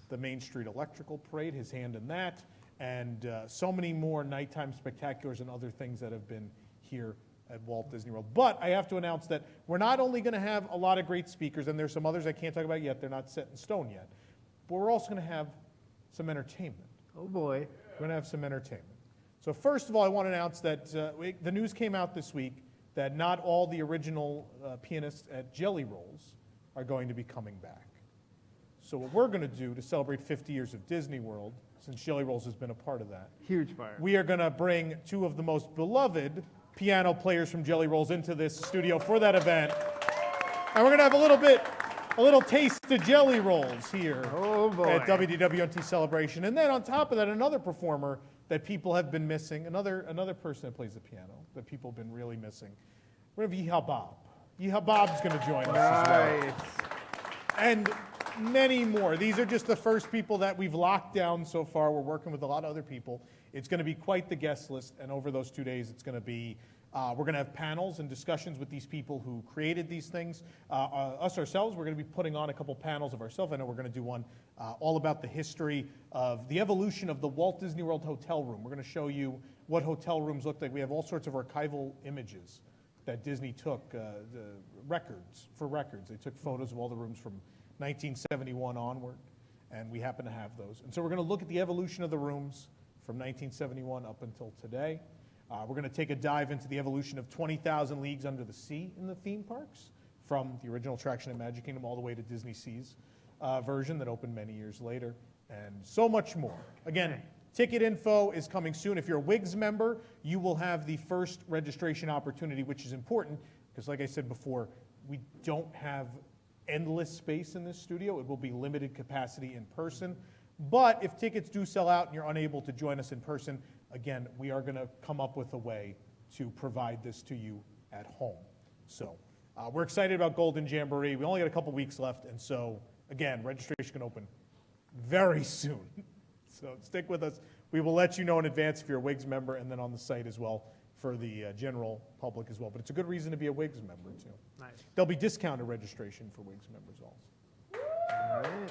the Main Street Electrical Parade, his hand in that, and so many more nighttime spectaculars and other things that have been here at Walt Disney World. But I have to announce that we're not only going to have a lot of great speakers, and there's some others I can't talk about yet, they're not set in stone yet, but we're also going to have some entertainment. Oh boy. We're going to have some entertainment. So first of all, I want to announce that the news came out this week that not all the original pianists at Jelly Rolls are going to be coming back. So what we're going to do to celebrate 50 years of Disney World, since Jelly Rolls has been a part of that, Huge fire. we are going to bring two of the most beloved piano players from Jelly Rolls into this studio for that event. And we're going to have a little taste of Jelly Rolls here at WDWNT Celebration. And then on top of that, another performer that people have been missing, another person that plays the piano that people have been really missing. We're going to have Yeehaw Bob. Yeehaw Bob's going to join us as well. And many more. These are just the first people that we've locked down so far. We're working with a lot of other people. It's going to be quite the guest list, and over those 2 days, it's going to be, we're going to have panels and discussions with these people who created these things. Us ourselves, we're going to be putting on a couple panels of ourselves. I know we're going to do one all about the history of the evolution of the Walt Disney World hotel room. We're going to show you what hotel rooms look like. We have all sorts of archival images that Disney took, records. They took photos of all the rooms from 1971 onward, and we happen to have those. And so we're going to look at the evolution of the rooms from 1971 up until today. We're going to take a dive into the evolution of 20,000 Leagues Under the Sea in the theme parks, from the original attraction in Magic Kingdom all the way to Disney Sea's version that opened many years later, and so much more. Again, ticket info is coming soon. If you're a WIGS member, you will have the first registration opportunity, which is important, because like I said before, we don't have endless space in this studio. It will be limited capacity in person. But if tickets do sell out and you're unable to join us in person, again, we are going to come up with a way to provide this to you at home. So We're excited about Golden Jamboree. We only got a couple weeks left, and so, again, registration can open very soon. So stick with us. We will let you know in advance if you're a WIGS member, and then on the site as well for the general public as well. But it's a good reason to be a WIGS member, too. Nice. There'll be discounted registration for WIGS members also. All right.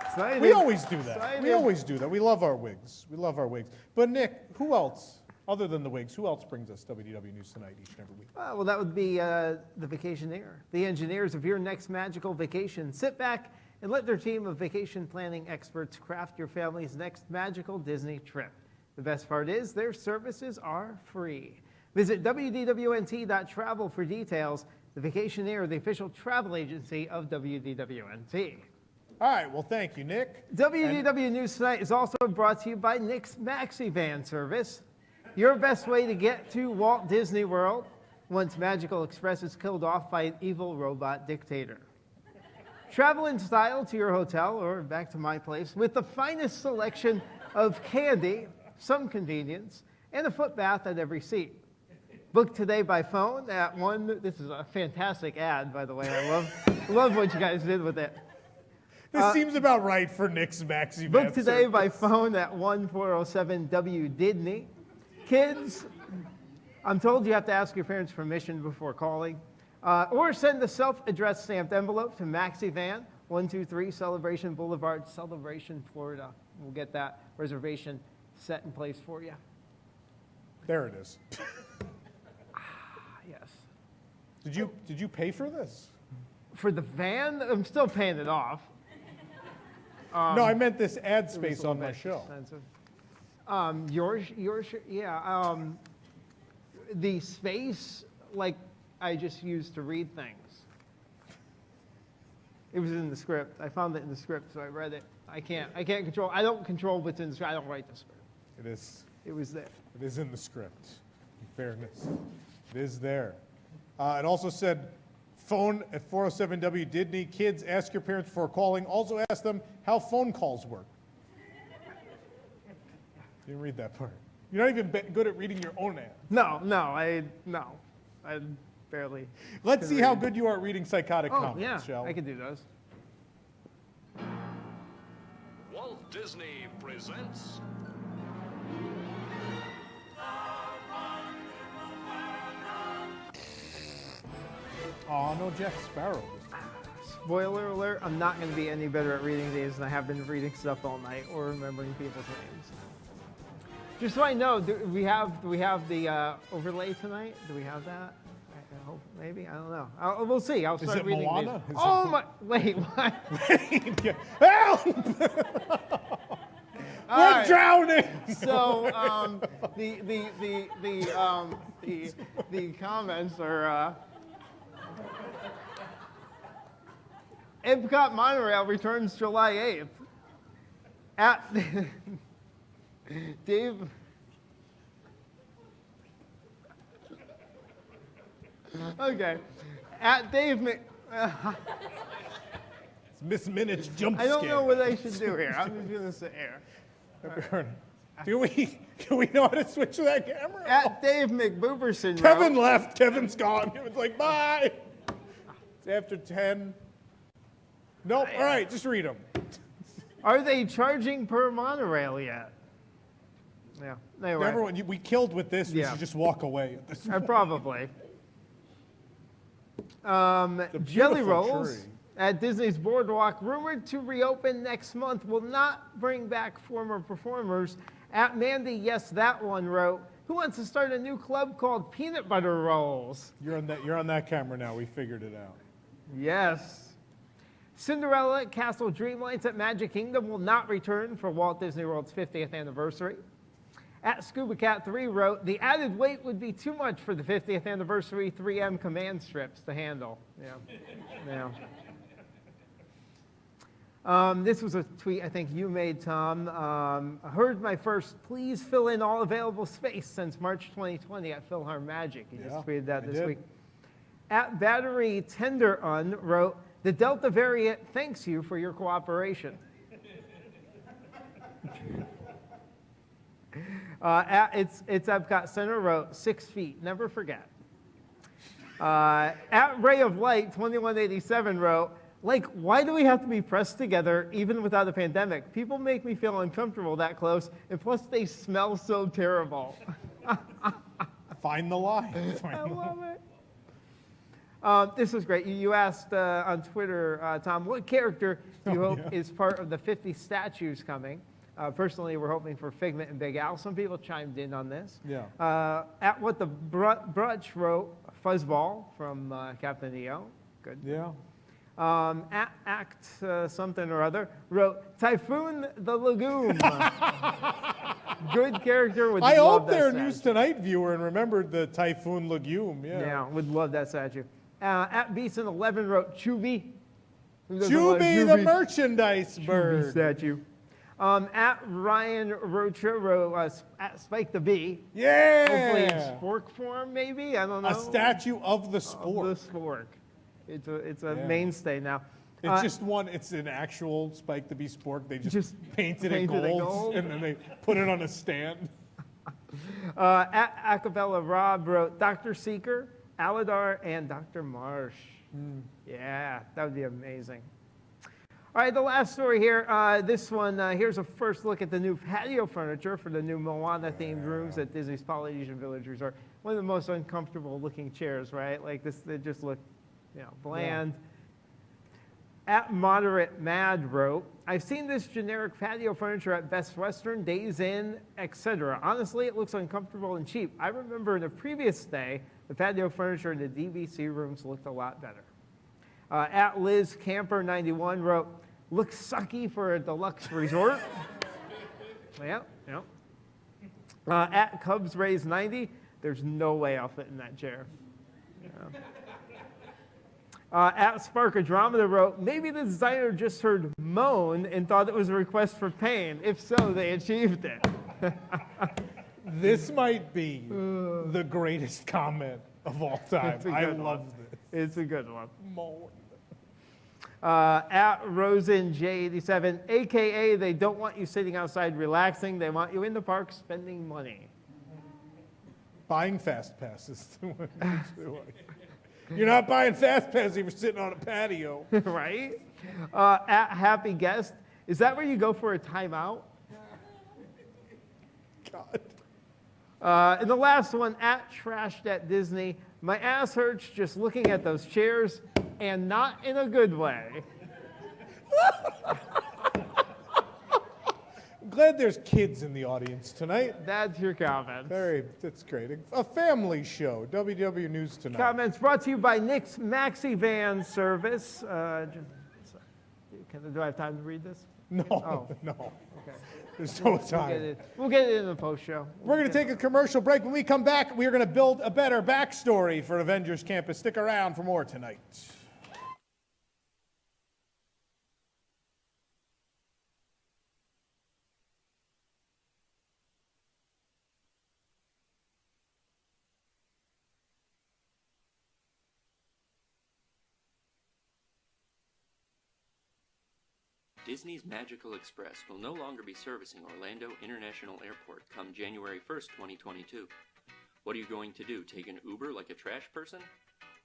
Exciting. We always do that. Exciting. We always do that. We love our WIGS. We love our WIGS. But Nick, who else, other than the WIGS, who else brings us WDW News Tonight each and every week? Well, that would be the Vacationeer, the engineers of your next magical vacation. Sit back and let their team of vacation planning experts craft your family's next magical Disney trip. The best part is their services are free. Visit WDWNT.travel for details. The Vacationeer, the official travel agency of WDWNT. All right, well, thank you, Nick. WDW News Tonight is also brought to you by Nick's Maxi Van service. Your best way to get to Walt Disney World once Magical Express is killed off by an evil robot dictator. Travel in style to your hotel or back to my place with the finest selection of candy, some convenience, and a foot bath at every seat. Book today by phone at this is a fantastic ad, by the way. I love what you guys did with it. This seems about right for Nick's Maxi Van Book today service. by phone at 1-407 WDWNT. Kids, I'm told you have to ask your parents' permission before calling. Or send a self-addressed stamped envelope to Maxi Van, 123 Celebration Boulevard, Celebration, Florida. We'll get that reservation set in place for you. There it is. Yes. Did you pay for this? For the van, I'm still paying it off. No, I meant this ad It was space a on little my bit show. expensive. Yours, yeah. The space, like, I just used to read things. It was in the script. I found it in the script, so I read it. I don't control what's in the script. I don't write the script. It is. It was there. It is in the script. In fairness, it is there. It also said, phone at 407 WDWNT. Kids, ask your parents before calling. Also ask them how phone calls work. Didn't read that part. You're not even good at reading your own ad. No, I barely. Let's see how good you are at reading Psychotic comments, yeah, shall we? I can do those. Walt Disney presents Oh, no Jack Sparrow. Spoiler alert, I'm not going to be any better at reading these than I have been reading stuff all night or remembering people's names. Just so I know, do we have the overlay tonight? Do we have that? I hope, maybe, I don't know. We'll see. I'll start reading Moana? these. Oh my, wait, what? Help! All We're right. drowning! So, the comments are, Epcot Monorail returns July 8th. At Dave. Okay. At Dave It's Miss Minute's jump I don't scare. know what I should do here. I'm just going to sit here. Do we know how to switch to that camera? At Dave McBooberson. Kevin left. Kevin's gone. Kevin's like, bye. It's after 10. Nope. All right, just read them. Are they charging per monorail yet? Yeah. Anyway. Everyone, we killed with this. We Yeah. should just walk away at this point. Probably. Jelly beautiful Rolls tree. at Disney's Boardwalk, rumored to reopen next month, will not bring back former performers. At Mandy, yes, that one wrote, who wants to start a new club called Peanut Butter Rolls? You're on that camera now. We figured it out. Yes. Cinderella Castle Dreamlights at Magic Kingdom will not return for Walt Disney World's 50th anniversary. At Scuba Cat 3 wrote, the added weight would be too much for the 50th anniversary 3M command strips to handle. Yeah. This was a tweet I think you made, Tom. I heard my first, please fill in all available space since March 2020 at Philhar Magic. You just tweeted that this week. At Battery Tender wrote, the Delta variant thanks you for your cooperation. It's Epcot Center wrote 6 feet, never forget. At Ray of Light 2187 wrote, like, why do we have to be pressed together even without a pandemic? People make me feel uncomfortable that close, and plus they smell so terrible. Find the line. I love it. This is great. You asked on Twitter, Tom, what character do you hope is part of the 50 statues coming? Personally, we're hoping for Figment and Big Al. Some people chimed in on this. Yeah. At What the Brunch wrote, Fuzzball from Captain EO. Good. Yeah. At Act something or other wrote Typhoon the Lagoon. Good character. Would I love hope that they're a statue. News Tonight viewer and remembered the Typhoon Legume. Yeah. Yeah, would love that statue. At Beeson11 wrote Chubby. Who doesn't love Chubby the merchandise bird. Chubby statue. At Ryan Rocha wrote at Spike the Bee. Yeah. Hopefully in spork form, maybe. I don't know. A statue of the spork. Of the spork. It's a mainstay now. It's just one. It's an actual Spike the Bee spork. They just painted it gold, and then they put it on a stand. At Acapella Rob wrote Dr. Seeker, Aladar, and Dr. Marsh. Yeah, that would be amazing. All right, the last story here. This one, here's a first look at the new patio furniture for the new Moana-themed rooms at Disney's Polynesian Village Resort. One of the most uncomfortable-looking chairs, right? Like this, they just look, bland. Yeah. At Moderate Mad wrote, I've seen this generic patio furniture at Best Western, Days Inn, etc. Honestly, it looks uncomfortable and cheap. I remember in a previous stay, the patio furniture in the DVC rooms looked a lot better. At Liz Camper 91 wrote, looks sucky for a deluxe resort. Yep. At Cubs Raised 90, there's no way I'll fit in that chair. Yeah. At Sparkadromeda wrote, maybe the designer just heard moan and thought it was a request for pain. If so, they achieved it. This might be the greatest comment of all time. I love this. It's a good one. Moan. At RosenJ87, AKA they don't want you sitting outside relaxing. They want you in the park spending money. Buying fast passes. You're not buying fast passes if you're sitting on a patio. Right? At Happy Guest, is that where you go for a timeout? God. And the last one, at Trashed at Disney, my ass hurts just looking at those chairs, and not in a good way. I'm glad there's kids in the audience tonight. That's your comment. That's great. A family show, WDW News Tonight. Comments brought to you by Nick's Maxi Van Service. Do I have time to read this? No, no. Okay. There's no time. We'll get it in the post show. We're going to take a commercial break. When we come back, we are going to build a better backstory for Avengers Campus. Stick around for more tonight. Disney's Magical Express will no longer be servicing Orlando International Airport come January 1st, 2022. What are you going to do, take an Uber like a trash person?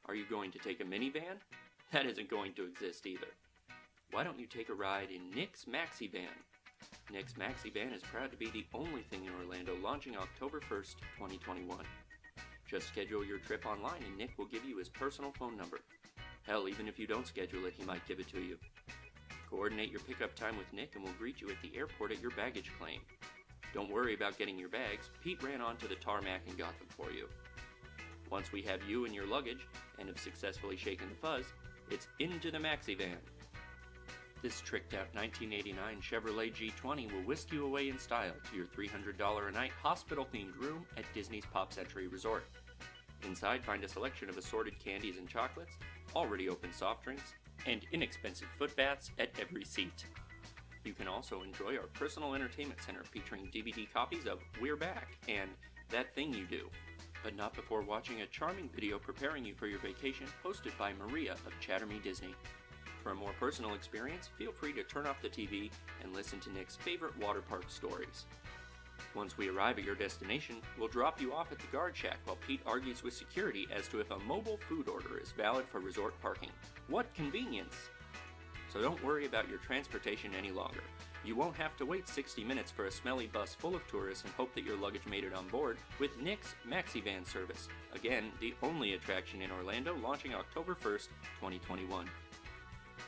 Are you going to take a minivan? That isn't going to exist either. Why don't you take a ride in Nick's Maxi Van? Nick's Maxi Van is proud to be the only thing in Orlando launching October 1st, 2021. Just schedule your trip online and Nick will give you his personal phone number. Hell, even if you don't schedule it, he might give it to you. Coordinate your pickup time with Nick and we'll greet you at the airport at your baggage claim. Don't worry about getting your bags. Pete ran onto the tarmac and got them for you. Once we have you and your luggage and have successfully shaken the fuzz, it's into the Maxi Van. This tricked-out 1989 Chevrolet G20 will whisk you away in style to your $300 a night hospital-themed room at Disney's Pop Century Resort. Inside, find a selection of assorted candies and chocolates, already open soft drinks, and inexpensive foot baths at every seat. You can also enjoy our personal entertainment center featuring DVD copies of We're Back and That Thing You Do, but not before watching a charming video preparing you for your vacation hosted by Maria of Chatter Me Disney. For a more personal experience, feel free to turn off the TV and listen to Nick's favorite water park stories. Once we arrive at your destination, we'll drop you off at the guard shack while Pete argues with security as to if a mobile food order is valid for resort parking. What convenience! So don't worry about your transportation any longer. You won't have to wait 60 minutes for a smelly bus full of tourists and hope that your luggage made it on board with Nick's Maxi Van service. Again, the only attraction in Orlando, launching October 1st, 2021.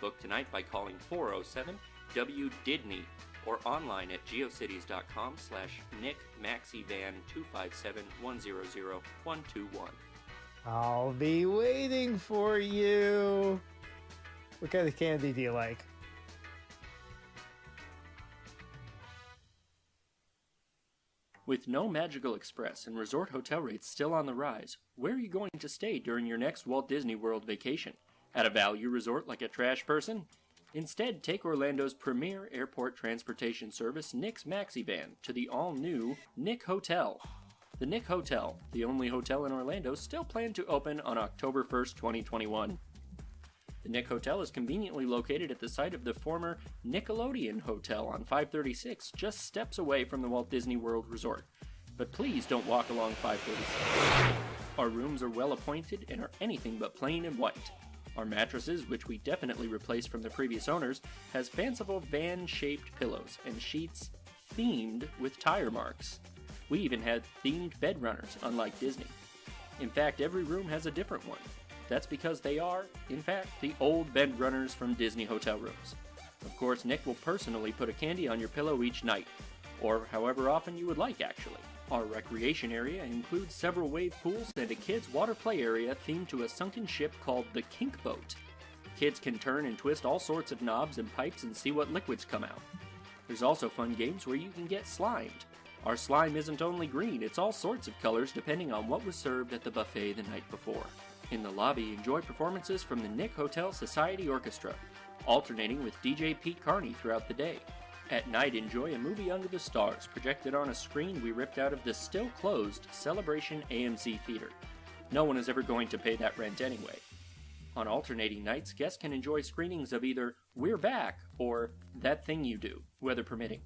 Book tonight by calling 407-WDWNT or online at geocities.com/NickMaxiVan257100121. I'll be waiting for you. What kind of candy do you like? With no Magical Express and resort hotel rates still on the rise, where are you going to stay during your next Walt Disney World vacation? At a value resort like a trash person? Instead, take Orlando's premier airport transportation service, Nick's Maxi Van, to the all-new Nick Hotel. The Nick Hotel, the only hotel in Orlando, still planned to open on October 1st, 2021. The Nick Hotel is conveniently located at the site of the former Nickelodeon Hotel on 536, just steps away from the Walt Disney World Resort. But please don't walk along 536. Our rooms are well appointed and are anything but plain and white. Our mattresses, which we definitely replaced from the previous owners, has fanciful van-shaped pillows and sheets themed with tire marks. We even had themed bed runners, unlike Disney. In fact, every room has a different one. That's because they are, in fact, the old bed runners from Disney hotel rooms. Of course, Nick will personally put a candy on your pillow each night, or however often you would like, actually. Our recreation area includes several wave pools and a kids' water play area themed to a sunken ship called the Kink Boat. Kids can turn and twist all sorts of knobs and pipes and see what liquids come out. There's also fun games where you can get slimed. Our slime isn't only green, it's all sorts of colors depending on what was served at the buffet the night before. In the lobby, enjoy performances from the Nick Hotel Society Orchestra, alternating with DJ Pete Carney throughout the day. At night, enjoy a movie under the stars, projected on a screen we ripped out of the still-closed Celebration AMC Theater. No one is ever going to pay that rent anyway. On alternating nights, guests can enjoy screenings of either We're Back or That Thing You Do, weather permitting.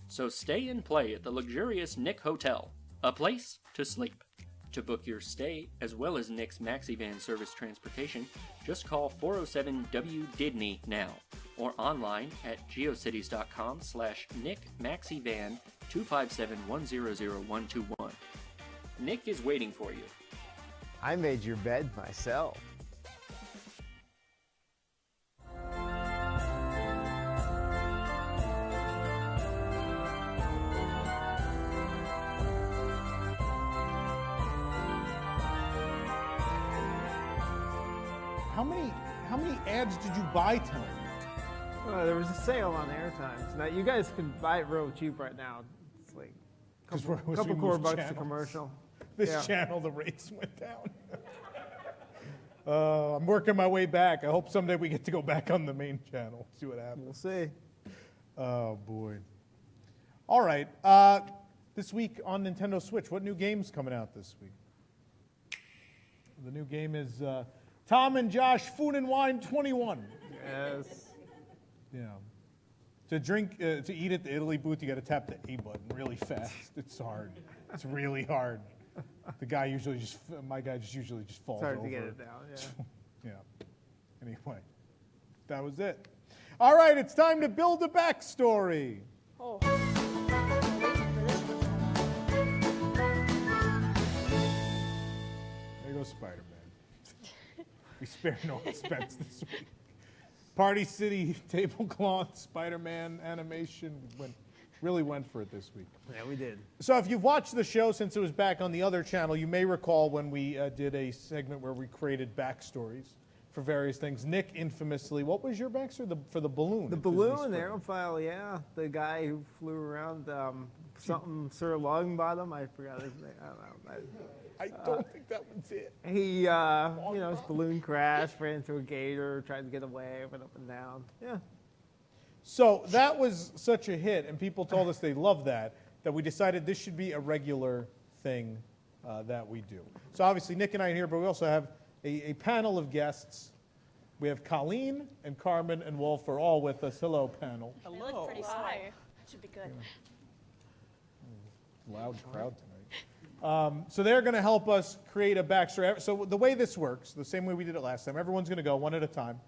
So stay and play at the luxurious Nick Hotel, a place to sleep. To book your stay, as well as Nick's Maxi Van service transportation, just call 407-WDWNT now, or online at geocities.com/NickMaxiVan257100121. Nick is waiting for you. I made your bed myself. How many ads did you buy tonight? There was a sale on airtime. So now you guys can buy it real cheap right now. It's like a couple core bucks to commercial. This channel, the rates went down. I'm working my way back. I hope someday we get to go back on the main channel. See what happens. We'll see. Oh, boy. All right. This week on Nintendo Switch, what new game's coming out this week? The new game is Tom and Josh Food and Wine 21. Yes. Yeah. To eat at the Italy booth, you got to tap the A button really fast. It's hard. It's really hard. My guy usually just falls over. It's hard to get it down, yeah. Anyway, that was it. All right, it's time to build a backstory. Oh. There goes Spider-Man. We spare no expense this week. Party City tablecloth, Spider-Man animation, really went for it this week. Yeah, we did. So if you've watched the show since it was back on the other channel, you may recall when we did a segment where we created backstories for various things. Nick, infamously, what was your backstory for the balloon? The balloon, the Aerophile, yeah. The guy who flew around something Sir Longbottom. I forgot his name. I don't know. I don't think that was it. He, his balloon crashed, ran into a gator, tried to get away, went up and down. Yeah. So that was such a hit, and people told us they loved that we decided this should be a regular thing that we do. So obviously Nick and I are here, but we also have a panel of guests. We have Colleen and Carmen and Wolf are all with us. Hello, panel. Hello. They look pretty smart. Should be good. Loud crowd tonight. So they're going to help us create a backstory. So the way this works, the same way we did it last time, everyone's going to go one at a time,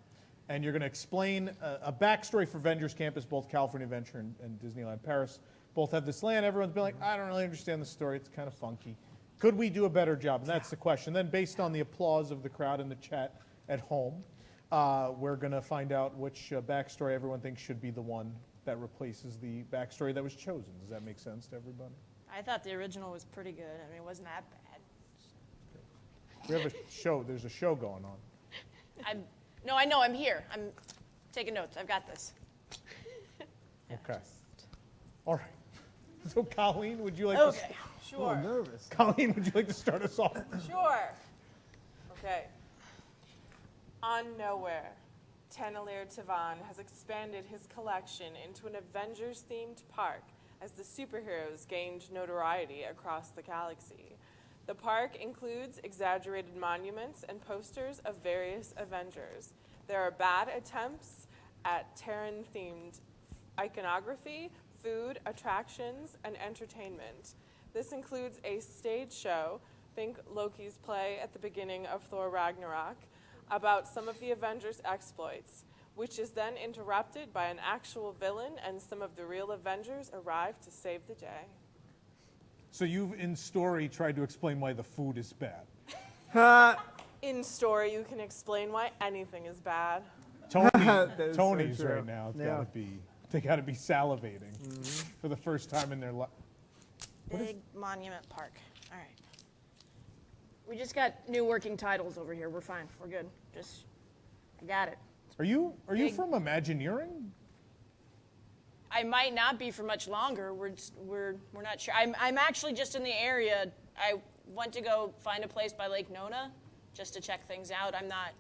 and you're going to explain a backstory for Avengers Campus, both California Adventure and Disneyland Paris. Both have this land. Everyone's been like, I don't really understand the story. It's kind of funky. Could we do a better job? And that's the question. Then based on the applause of the crowd in the chat at home, we're going to find out which backstory everyone thinks should be the one that replaces the backstory that was chosen. Does that make sense to everybody? I thought the original was pretty good. I mean, it wasn't that bad. We have a show. There's a show going on. No, I know. I'm here. I'm taking notes. I've got this. Okay. All right. So, Colleen, would you like Okay, to... sure. I'm nervous. Colleen, would you like to start us off? Sure. Okay. On Nowhere, Tanalir Tavan has expanded his collection into an Avengers-themed park as the superheroes gained notoriety across the galaxy. The park includes exaggerated monuments and posters of various Avengers. There are bad attempts at Terran-themed iconography, food, attractions, and entertainment. This includes a stage show, think Loki's play at the beginning of Thor Ragnarok, about some of the Avengers' exploits, which is then interrupted by an actual villain, and some of the real Avengers arrive to save the day. So you've, in story, tried to explain why the food is bad. In story, you can explain why anything is bad. Tony's so true. right now. Yeah. They gotta be salivating for the first time in their life. Big Monument Park. All right. We just got new working titles over here. We're fine. We're good. I got it. Are you from Imagineering? I might not be for much longer. We're not sure. I'm actually just in the area. I went to go find a place by Lake Nona just to check things out. I'm not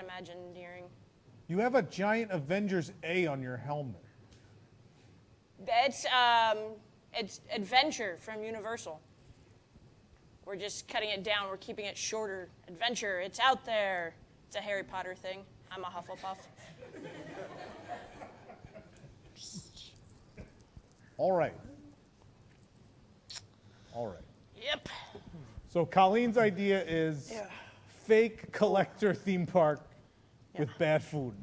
Imagineering. You have a giant Avengers A on your helmet. It's Adventure from Universal. We're just cutting it down. We're keeping it shorter. Adventure. It's out there. It's a Harry Potter thing. I'm a Hufflepuff. All right. Yep. So Colleen's idea is fake collector theme park with bad food.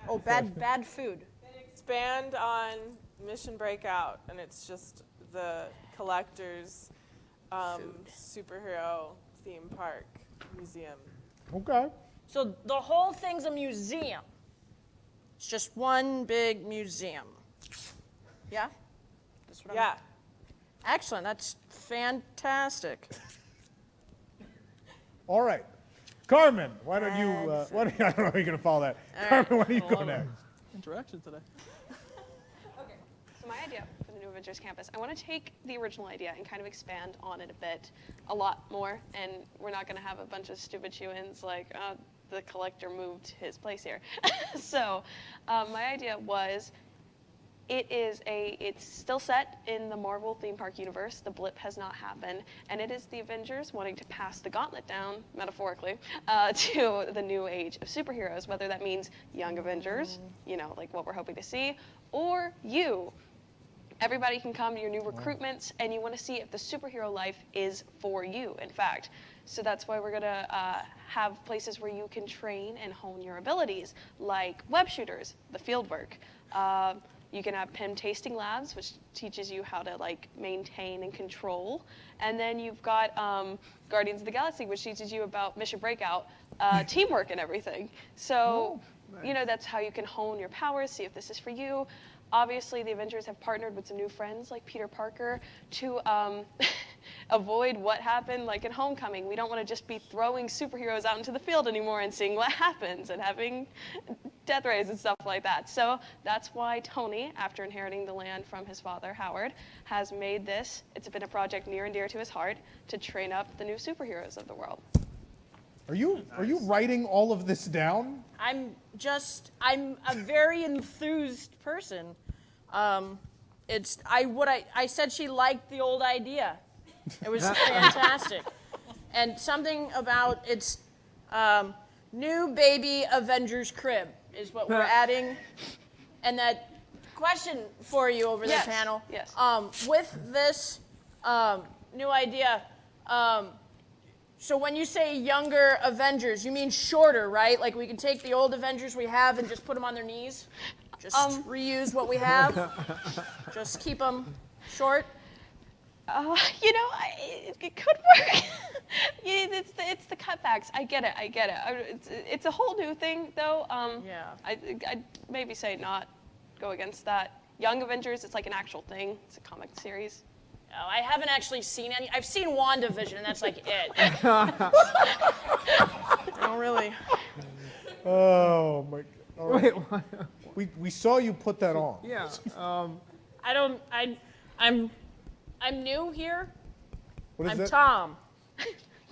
Oh, bad food. Expand on Mission Breakout, and it's just the collector's superhero theme park museum. Okay. So the whole thing's a museum. It's just one big museum. Yeah? That's what Yeah. Excellent. That's fantastic. All right. Carmen, why don't you, I don't know how you're going to follow that. Carmen, why don't you go next? Interaction today. Okay, so my idea for the new Avengers campus, I want to take the original idea and kind of expand on it a lot more, and we're not going to have a bunch of stupid chew-ins like, the collector moved his place here. So my idea was, it's still set in the Marvel theme park universe. The blip has not happened, and it is the Avengers wanting to pass the gauntlet down, metaphorically, to the new age of superheroes, whether that means young Avengers, like what we're hoping to see, or you. Everybody can come to your new recruitments, and you want to see if the superhero life is for you, in fact. So that's why we're going to have places where you can train and hone your abilities, like web shooters, the field work. You can have PIM tasting labs, which teaches you how to maintain and control. And then you've got Guardians of the Galaxy, which teaches you about Mission Breakout, teamwork and everything. So, that's how you can hone your powers, see if this is for you. Obviously, the Avengers have partnered with some new friends like Peter Parker to avoid what happened in Homecoming. We don't want to just be throwing superheroes out into the field anymore and seeing what happens and having death rays and stuff like that. So that's why Tony, after inheriting the land from his father, Howard, has made this. It's been a project near and dear to his heart to train up the new superheroes of the world. Are you writing all of this down? I'm a very enthused person. I said she liked the old idea. It was fantastic. And something about its new baby Avengers crib is what we're adding. And that question for you over the panel. Yes. With this New idea. So when you say younger Avengers, you mean shorter, right? Like we can take the old Avengers we have and just put them on their knees? Just reuse what we have? Just keep them short? You know, it could work. It's the cutbacks. I get it. It's a whole new thing, though. Yeah. I'd maybe say not go against that. Young Avengers, it's like an actual thing. It's a comic series. Oh, I haven't actually seen any. I've seen WandaVision, and that's like it. Oh, really? Oh my God! All right. Wait, what? We saw you put that on. Yeah. I'm new here. What is I'm that? Tom.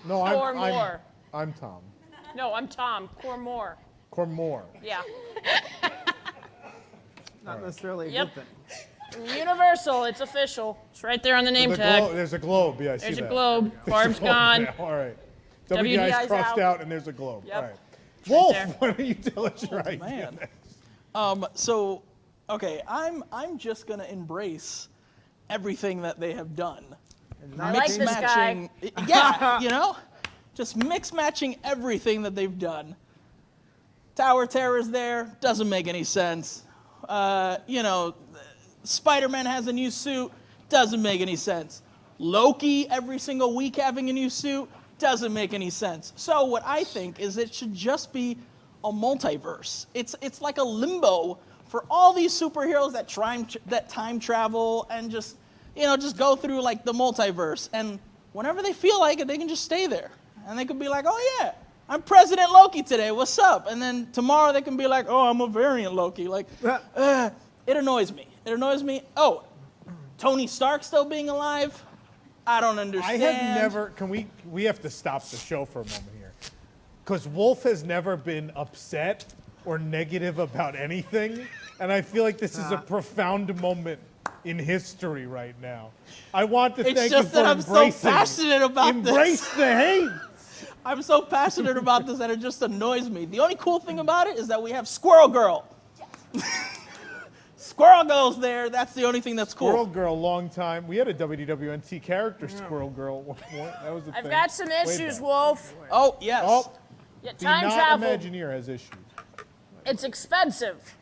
No, I'm Tom. No, I'm Tom. Cormore. Cormore. Yeah. Not necessarily a Yep. good thing. Universal. It's official. It's right there on the name tag. There's a globe. Yeah, I see There's that. a globe. Barb's Globe, gone. yeah, all right. WDI's WDI's crossed out. out, and there's a globe. Yep. All right. It's Wolf, right there. why don't you tell us your idea? Man. So, okay, I'm just gonna embrace everything that they have done. I like this guy. Yeah, you know, just mix matching everything that they've done. Tower Terror's there, doesn't make any sense. You know, Spider-Man has a new suit, doesn't make any sense. Loki every single week having a new suit, doesn't make any sense. So what I think is it should just be a multiverse. It's like a limbo for all these superheroes that time travel and just go through like the multiverse. And whenever they feel like it, they can just stay there. And they could be like, oh yeah, I'm President Loki today, what's up? And then tomorrow they can be like, oh, I'm a variant Loki. Like, it annoys me. It annoys me. Oh, Tony Stark still being alive? I don't understand. I have never, we have to stop the show for a moment here. Because Wolf has never been upset or negative about anything. And I feel like this is a profound moment in history right now. I want to thank you for It's just that I'm so passionate about this. Embrace the hate. I'm so passionate about this that it just annoys me. The only cool thing about it is that we have Squirrel Girl. Squirrel Girl's there. That's the only thing that's cool. Squirrel Girl, long time. We had a WDWNT character, Squirrel Girl. At one point. That was a I've thing. got some Way issues, back. Wolf. Oh, yes. Oh, Yeah, the time travel. not-Imagineer has issues. It's expensive.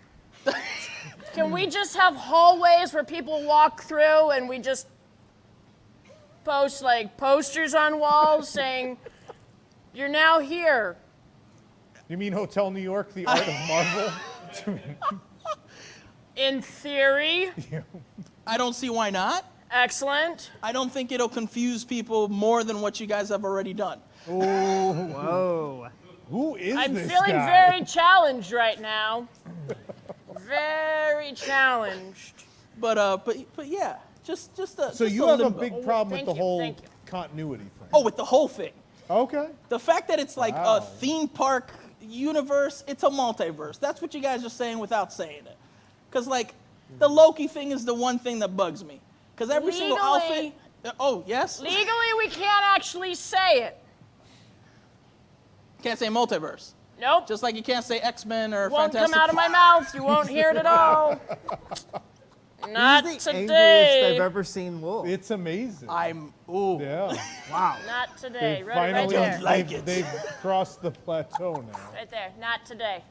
Can we just have hallways where people walk through and we just post like posters on walls saying, "You're now here"? You mean Hotel New York, the art of Marvel? In theory. I don't see why not. Excellent. I don't think it'll confuse people more than what you guys have already done. Oh, whoa. Who is I'm this feeling guy? very challenged right now. Very challenged. But yeah, just a. So just you a have a limbo. big problem with the whole thank you. continuity thing. Oh, with the whole thing. Okay. The fact that it's like Wow. a theme park universe, it's a multiverse. That's what you guys are saying without saying it. Because, like, the Loki thing is the one thing that bugs me. Because every single outfit. Oh, yes? Legally, we can't actually say it. Can't say multiverse. Nope. Just like you can't say X-Men or Won't Fantastic come out of my mouth. You won't hear it at all. Not This is the angriest today. I've ever seen Wolf. It's amazing. Ooh. Yeah. Wow. Not today. They've Right finally, there. they've crossed the plateau now. Right there. Not today.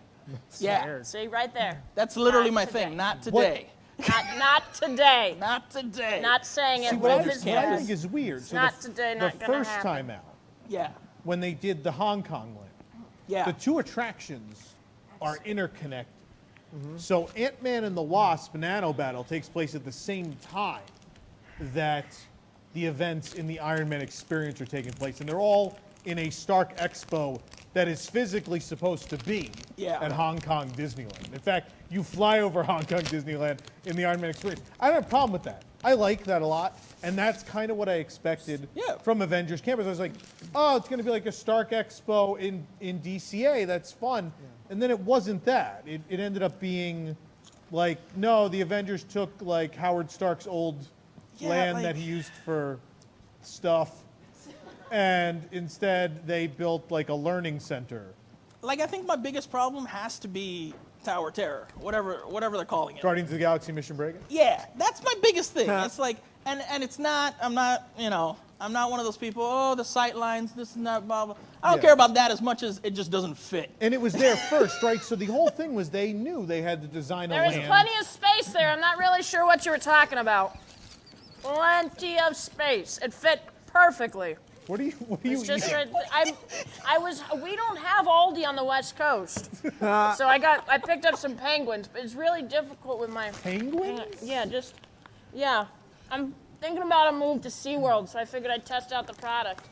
Yeah. See, right there. That's literally Not my today. thing. Not today. Not today. Not today. Not saying it. See, what I Wolf think, is what I yes. think is weird. So Not the, today, the not gonna first happen. time out, Yeah. when they did the Hong Kong link, Yeah. the two attractions are interconnected. So Ant-Man and the Wasp Nano Battle takes place at the same time that the events in the Iron Man experience are taking place. And they're all in a Stark Expo that is physically supposed to be at Hong Kong Disneyland. In fact, you fly over Hong Kong Disneyland in the Iron Man experience. I don't have a problem with that. I like that a lot. And that's kind of what I expected from Avengers Campus. I was like, oh, it's going to be like a Stark Expo in DCA. That's fun. And then it wasn't that. It ended up being like, no, the Avengers took like Howard Stark's old land that he used for stuff. And instead they built like a learning center. Like, I think my biggest problem has to be Tower of Terror, whatever they're calling it. Guardians of the Galaxy Mission Breakout? Yeah, that's my biggest thing. It's like, and it's not, I'm not one of those people, oh, the sight lines, this and that, blah, blah. I don't care about that as much as it just doesn't fit. And it was there first, right? So the whole thing was they knew they had to design a There was land. plenty of space there. I'm not really sure what you were talking about. Plenty of space. It fit perfectly. What are you It's just eating? we don't have Aldi on the West Coast. So I picked up some penguins, but it's really difficult with my penguins? Yeah. I'm thinking about a move to SeaWorld, so I figured I'd test out the product.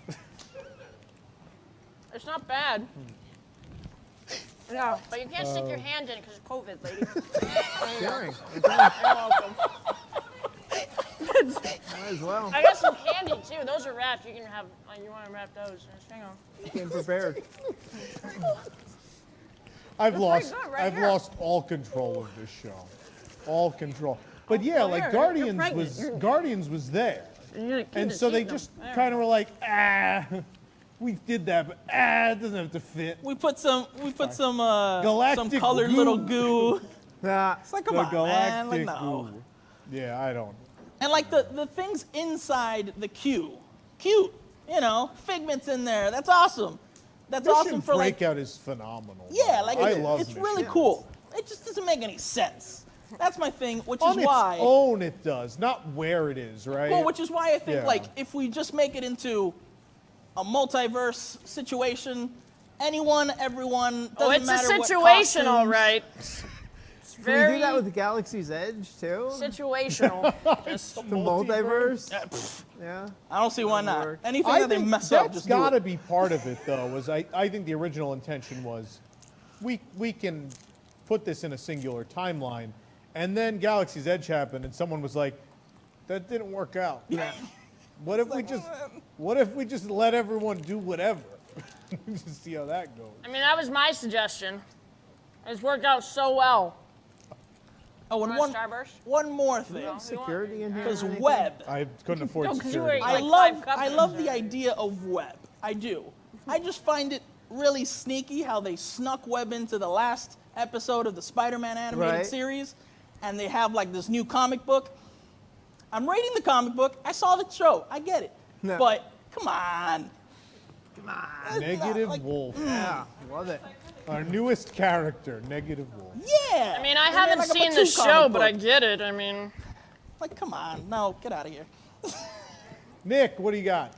It's not bad. Yeah, but you can't stick your hand in it because of COVID, lady. Sharing. You're welcome. Might as well. I got some candy too. Those are wrapped. You can have. You want to wrap those? Just hang on. You came prepared. I've They're lost pretty good right I've here. lost all control of this show. All control. But yeah, like here, Guardians you're was pregnant. Guardians was there. And so they just kind of were like, we did that, but it doesn't have to fit. We put some Galactic colored goo. little goo. It's like, come The on, man. Like, galactic no. goo. Yeah, I don't. And like the things inside the queue, cute, Figment's in there. That's awesome. That's Mission awesome for like, Breakout is phenomenal. yeah, like I love it's Mission. really cool. It just doesn't make any sense. That's my thing, which On is why. its own, it does, not where it is, right? Well, which is why I think Yeah. like if we just make it into a multiverse situation, anyone, everyone, doesn't It's a matter what situation, all costumes. right. It's Can very we do that with Galaxy's Edge too? situational. Just The multiverse? Yeah. I don't see why not. Anything I that they think mess up, that's just do got to it. be part of it, though. I think the original intention was, we can put this in a singular timeline, and then Galaxy's Edge happened, and someone was like, that didn't work out. Yeah. What if we just let everyone do whatever? Just see how that goes. I mean, that was my suggestion. It's worked out so well. Oh, and Want a Starburst? one more thing. Security in here? Because or anything? web. I couldn't afford No, 'cause you security. were- I Like love 5 I cups love in the there. idea of web. I do. I just find it really sneaky how they snuck web into the last episode of the Spider-Man animated Right. series, and they have like this new comic book. I'm reading the comic book. I saw the show. I get it. No. But come on. Negative like- Wolf. Yeah, love it. Our newest character, Negative Wolf. Yeah. I mean, I And haven't like a seen Batu the show, comic but I book. get it. I mean, Like, come on. No, get out of here. Nick, what do you got?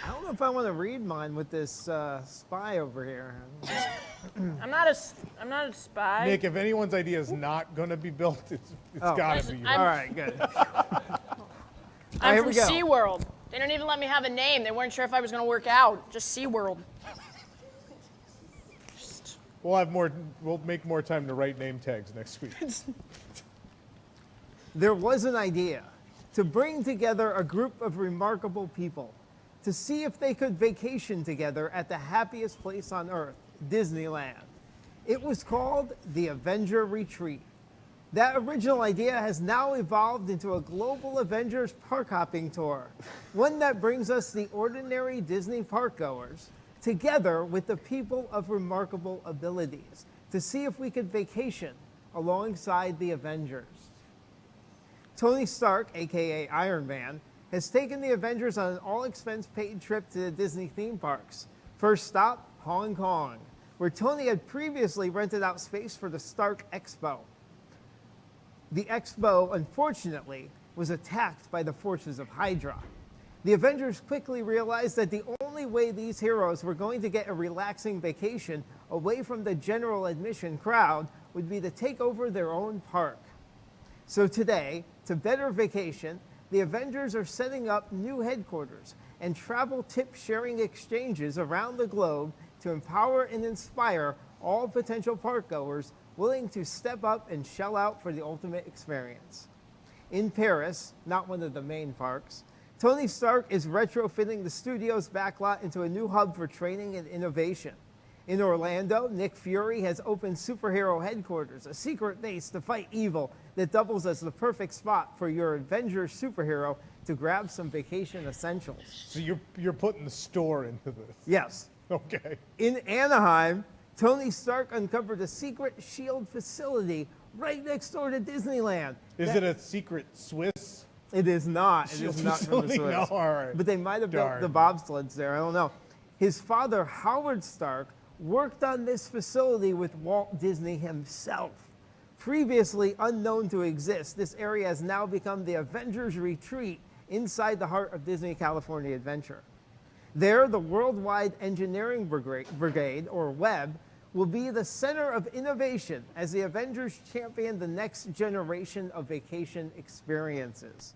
I don't know if I want to read mine with this spy over here. I'm not a spy. Nick, if anyone's idea is not going to be built, it's Oh. got to Listen, be. I'm- All right, good. I'm here from we go. SeaWorld. They didn't even let me have a name. They weren't sure if I was going to work out. Just SeaWorld. We'll make more time to write name tags next week. There was an idea to bring together a group of remarkable people to see if they could vacation together at the happiest place on earth, Disneyland. It was called the Avenger Retreat. That original idea has now evolved into a global Avengers park hopping tour, one that brings us the ordinary Disney park goers together with the people of remarkable abilities to see if we could vacation alongside the Avengers. Tony Stark, aka Iron Man, has taken the Avengers on an all-expense paid trip to the Disney theme parks. First stop, Hong Kong, where Tony had previously rented out space for the Stark Expo. The Expo, unfortunately, was attacked by the forces of Hydra. The Avengers quickly realized that the only way these heroes were going to get a relaxing vacation away from the general admission crowd would be to take over their own park. So today, to better vacation, the Avengers are setting up new headquarters and travel tip sharing exchanges around the globe to empower and inspire all potential park goers willing to step up and shell out for the ultimate experience. In Paris, not one of the main parks, Tony Stark is retrofitting the studio's backlot into a new hub for training and innovation. In Orlando, Nick Fury has opened superhero headquarters, a secret base to fight evil that doubles as the perfect spot for your Avengers superhero to grab some vacation essentials. So you're putting the store into this. Yes. Okay. In Anaheim, Tony Stark uncovered a secret SHIELD facility right next door to Disneyland. Is it a secret Swiss? It is not. It SHIELD is not from the facility? Swiss. No, all right. But they might have built Darn. the bobsleds there. I don't know. His father, Howard Stark, worked on this facility with Walt Disney himself. Previously unknown to exist, this area has now become the Avengers Retreat inside the heart of Disney California Adventure. There, the Worldwide Engineering Brigade, or WEB, will be the center of innovation as the Avengers champion the next generation of vacation experiences.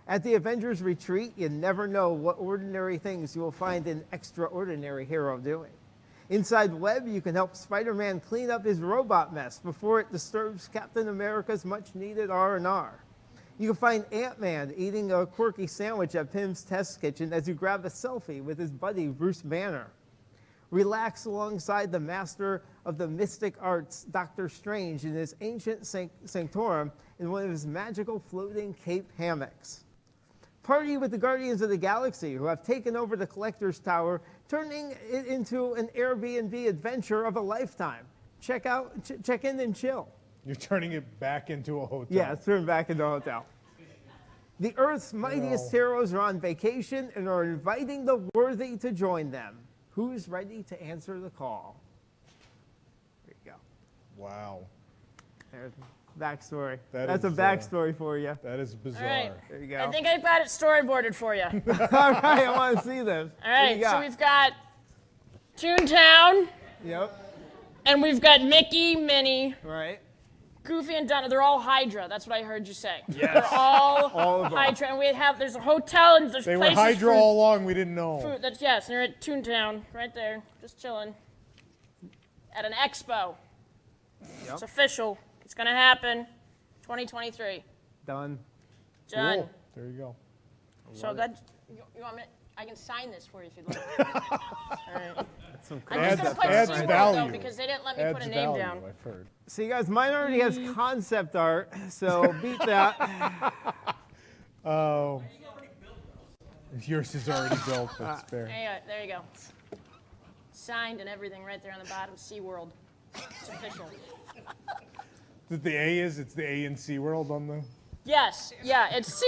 At the Avengers Retreat, you never know what ordinary things you will find an extraordinary hero doing. Inside WEB, you can help Spider-Man clean up his robot mess before it disturbs Captain America's much-needed R&R. You can find Ant-Man eating a quirky sandwich at Pym's Test Kitchen as you grab a selfie with his buddy Bruce Banner. Relax alongside the master of the mystic arts, Dr. Strange, in his ancient sanctorum in one of his magical floating cape hammocks. Party with the Guardians of the Galaxy, who have taken over the Collector's Tower, turning it into an Airbnb adventure of a lifetime. Check in and chill. You're turning it back into a hotel. Yeah, it's turned back into a hotel. The Earth's mightiest heroes are on vacation and are inviting the worthy to join them. Who's ready to answer the call? There you go. Wow. There's backstory. That's a backstory for you. That is bizarre. All right. There you go. I think I got it storyboarded for you. All right, I want to see this. All right, so we've got Toontown. Yep. And we've got Mickey, Minnie. Right. Goofy and Donald. They're all Hydra. That's what I heard you say. Yes. They're all All of them. Hydra. And there's a hotel and there's They were places Hydra for all along. We didn't know. food. Yes, they're at Toontown, right there, just chilling. At an expo. Yep. It's official. It's going to happen. 2023. Done. Done. Cool. There you go. So that you want me? I can sign this for you if you'd like. All right. Some I'm just going to put adds SeaWorld, value. though, because they didn't let me put a name down. I've heard. So you guys, mine already has concept art, so beat that. Oh. Yours is already built. That's fair. There you go. Signed and everything right there on the bottom. SeaWorld. It's official. The A is? It's the A in SeaWorld on the... Yes. Yeah. It's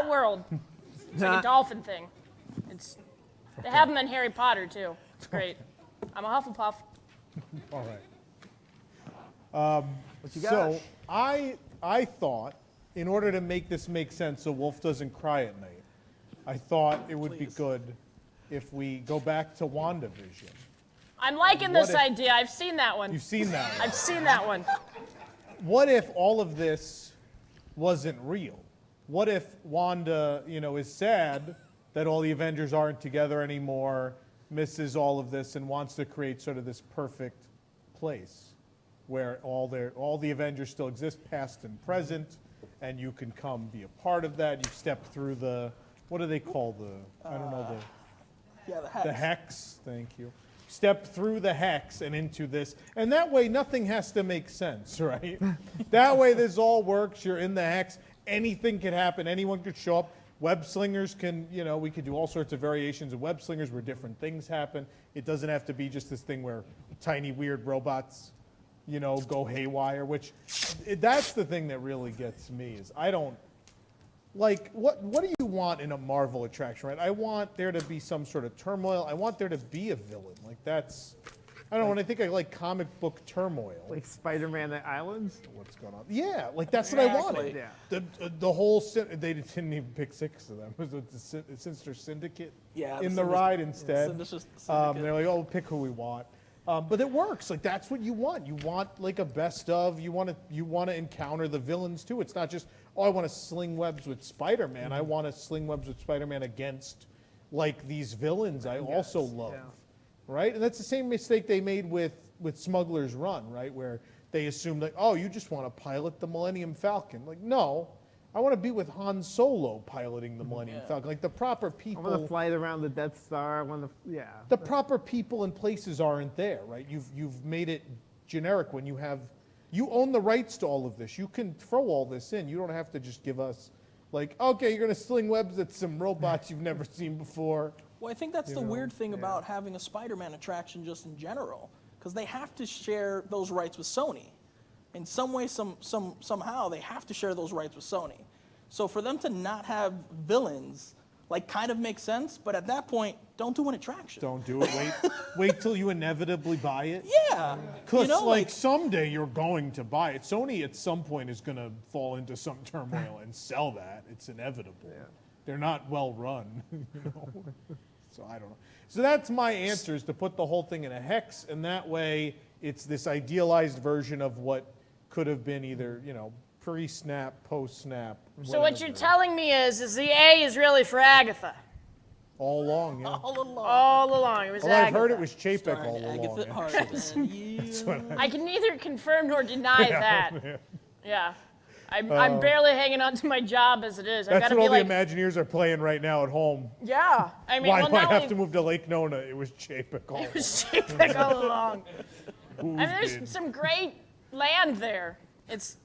World. It's like a dolphin thing. They have them in Harry Potter too. It's great. I'm a Hufflepuff. All right. What you got? So I thought, in order to make this make sense so Wolf doesn't cry at night, I thought it would be good if we go back to WandaVision. I'm liking this idea. I've seen that one. You've seen that one. I've seen that one. What if all of this wasn't real? What if Wanda, is sad that all the Avengers aren't together anymore, misses all of this, and wants to create sort of this perfect place where all the Avengers still exist, past and present, and you can come be a part of that. You step through the, what do they call I don't know, the hex. The hex, thank you. Step through the hex and into this. And that way, nothing has to make sense, right? That way, this all works. You're in the hex. Anything can happen. Anyone could show up. Web slingers can, we could do all sorts of variations of web slingers where different things happen. It doesn't have to be just this thing where tiny, weird robots, go haywire, which that's the thing that really gets me is I don't, what do you want in a Marvel attraction, right? I want there to be some sort of turmoil. I want there to be a villain. I don't know, when I think I like comic book turmoil. Like Spider-Man at Islands? What's going on? Yeah, that's what I wanted. Yeah. The whole, they didn't even pick 6 of them. It was the Sinister Syndicate in the ride instead. They're like, we'll pick who we want. But it works. That's what you want. You want a best of. You want to encounter the villains too. It's not just, I want to sling webs with Spider-Man. Mm-hmm. I want to sling webs with Spider-Man against these villains I also love. Yeah. Right? And that's the same mistake they made with Smuggler's Run, right? Where they assumed you just want to pilot the Millennium Falcon. No, I want to be with Han Solo piloting the Millennium Falcon. The proper people. I want to fly it around the Death Star. The proper people and places aren't there, right? You've made it generic when you own the rights to all of this. You can throw all this in. You don't have to just give us okay, you're going to sling webs at some robots you've never seen before. Well, I think that's the weird thing about having a Spider-Man attraction just in general, because they have to share those rights with Sony. In some way, somehow, they have to share those rights with Sony. So for them to not have villains, like, kind of makes sense, but at that point, don't do an attraction. Don't do it. Wait till you inevitably buy it. Yeah. Because, like, someday you're going to buy it. Sony at some point is going to fall into some turmoil and sell that. It's inevitable. Yeah. They're not well run. So I don't know. So that's my answer, is to put the whole thing in a hex, and that way it's this idealized version of what could have been either, pre-snap, post-snap. So what you're telling me is the A is really for Agatha. All along, yeah. All along, it was Agatha. I've heard it was Chapek all along. That's what I can neither confirm nor deny that. Yeah. I'm barely hanging on to my job as it is. That's what all the Imagineers are playing right now at home. Yeah. I mean, why have to move to Lake Nona? It was Chapek all along. It was Chapek all along. There's some great land there. It's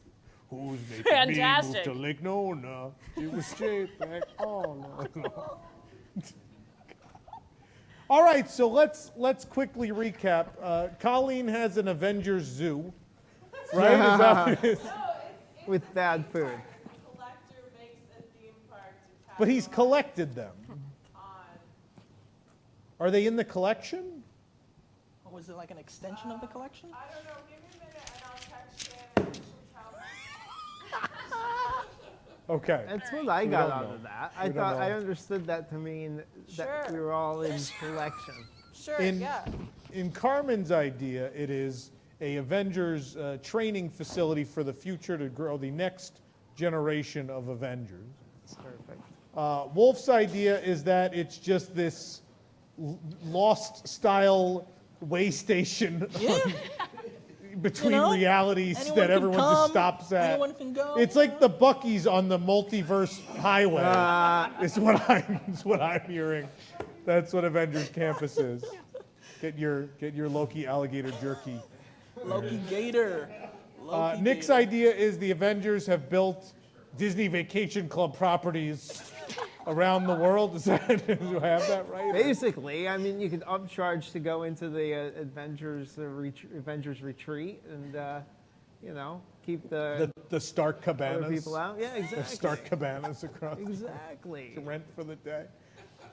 Who's making fantastic. me move to Lake Nona? It was Chapek all along. All right, so let's quickly recap. Colleen has an Avengers zoo, right? Is that what it is? With bad food. But he's collected them. Are they in the collection? Or was it like an extension of the collection? I don't know. Give me a minute and I'll text Shannon and she'll tell me. Okay. That's what I got out of that. I understood that to mean that we were all in collection. Sure, In Carmen's idea, it is a Avengers training facility for the future to grow the next generation of Avengers. That's perfect. Wolf's idea is that it's just this Lost-style way station between realities that everyone just stops at. Anyone can go. It's like the Buc-ee's on the multiverse highway. It's what I'm hearing. That's what Avengers Campus is. Get your Loki alligator jerky. Loki Gator. Nick's idea is the Avengers have built Disney Vacation Club properties around the world. Do I have that right? Basically, I mean, you could upcharge to go into the Avengers retreat, and keep the Stark cabanas. Other people out. Yeah, exactly. The Stark cabanas across. Exactly. To rent for the day.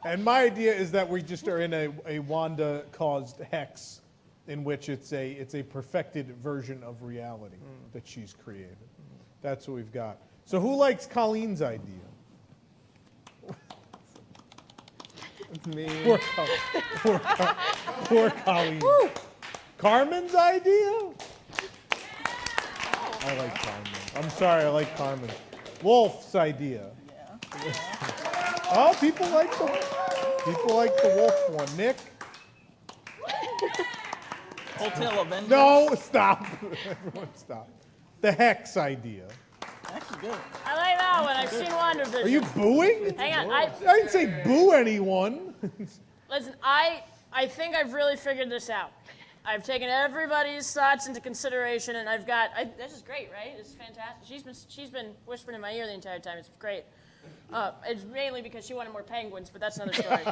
And my idea is that we just are in a Wanda-caused hex, in which it's a perfected version of reality that she's created. That's what we've got. So who likes Colleen's idea? Me. Poor Colleen. Woo. Carmen's idea? I like Carmen. I'm sorry, I like Carmen. Wolf's idea. Oh, people like the Wolf one. Nick? Hotel Avengers. No, stop. Everyone stop. The Hex idea. Actually good. I like that one. I've seen WandaVision. Are you booing? Hang on. I didn't say boo anyone. Listen, I think I've really figured this out. I've taken everybody's thoughts into consideration, and this is great, right? It's fantastic. She's been whispering in my ear the entire time. It's great. It's mainly because she wanted more penguins, but that's another story.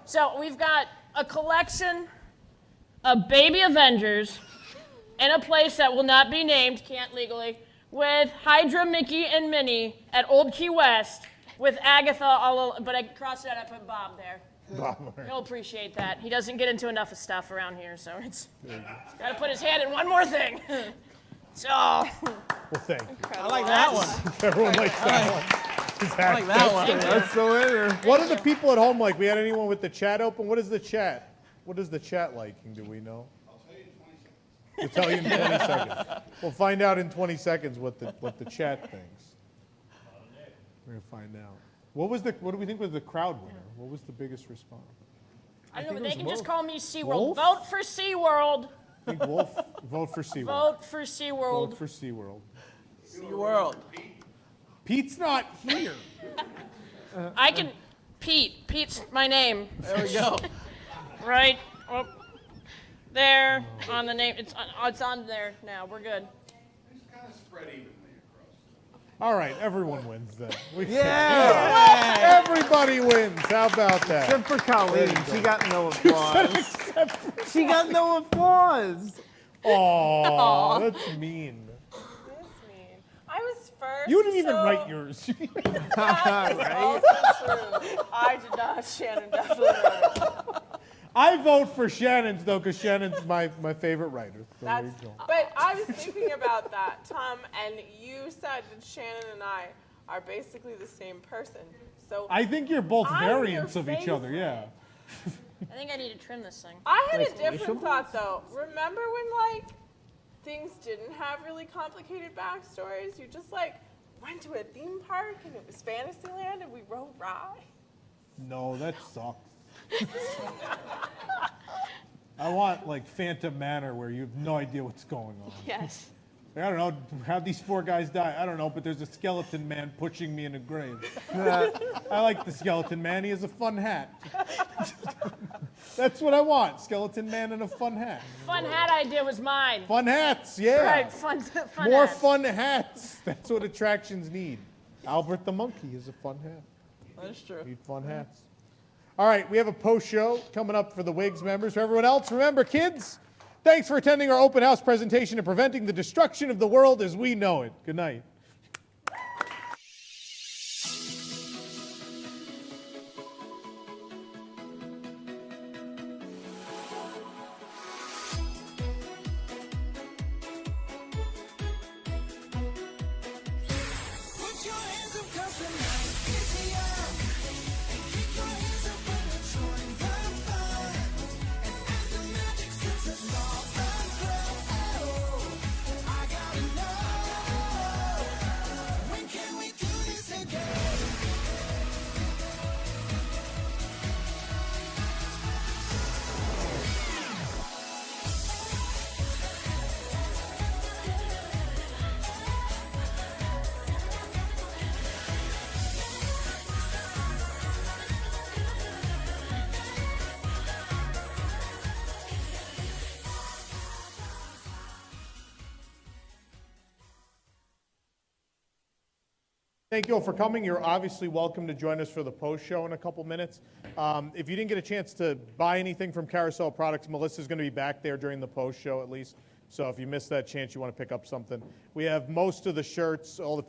So we've got a collection of baby Avengers in a place that will not be named, can't legally, with Hydra, Mickey, and Minnie at Old Key West, with Agatha but I crossed it out, I put Bob there. He'll appreciate that. He doesn't get into enough of stuff around here, so he's got to put his hand in one more thing. So. Well, thank you. I like that one. Everyone likes that one. I like that one. That's the winner. What are the people at home like? We had anyone with the chat open? What is the chat? What is the chat liking? Do we know? We'll tell you in 20 seconds. We'll find out in 20 seconds what the chat thinks. We're gonna find out. What do we think was the crowd winner? What was the biggest response? I don't know, but they can just call me SeaWorld. Wolf? Vote for SeaWorld. I think Wolf. Vote for SeaWorld. Vote for SeaWorld. Vote for SeaWorld. SeaWorld. Pete's not here. I can. Pete's my name. There we go. Right. Oh, there on the name. It's on there now. We're good. It's kind of spread evenly across. All right, everyone wins then. Yeah! Everybody wins. How about that? Except for Colleen. She got no applause. Except for She got no applause. Oh, that's mean. I was first. You didn't even so write yours. that is also true. I did not. Shannon definitely wrote it. I vote for Shannon's, though, because Shannon's my favorite writer. So there you go. But I was thinking about that, Tom, and you said that Shannon and I are basically the same person. So I think you're both I'm variants your of each other, yeah. I think I need to trim this thing. I had a different thought, though. Remember when, like, things didn't have really complicated backstories? You just, like, went to a theme park and it was Fantasyland and we rode rides? No, that sucks. I want, like, Phantom Manor where you have no idea what's going on. Yes. I don't know, how'd these 4 guys die? I don't know, but there's a skeleton man pushing me in a grave. I like the skeleton man. He has a fun hat. That's what I want, skeleton man in a fun hat. Fun hat idea was mine. Fun hats, yeah. Right, fun More hats. fun hats. That's what attractions need. Albert the monkey is a fun hat. That's true. Need fun hats. All right, we have a post show coming up for the WIGS members. For everyone else, remember, kids, thanks for attending our open house presentation and preventing the destruction of the world as we know it. Good night. Thank you all for coming. You're obviously welcome to join us for the post show in a couple minutes. If you didn't get a chance to buy anything from Carousel Products, Melissa's going to be back there during the post show at least. So if you missed that chance, you want to pick up something. We have most of the shirts, all the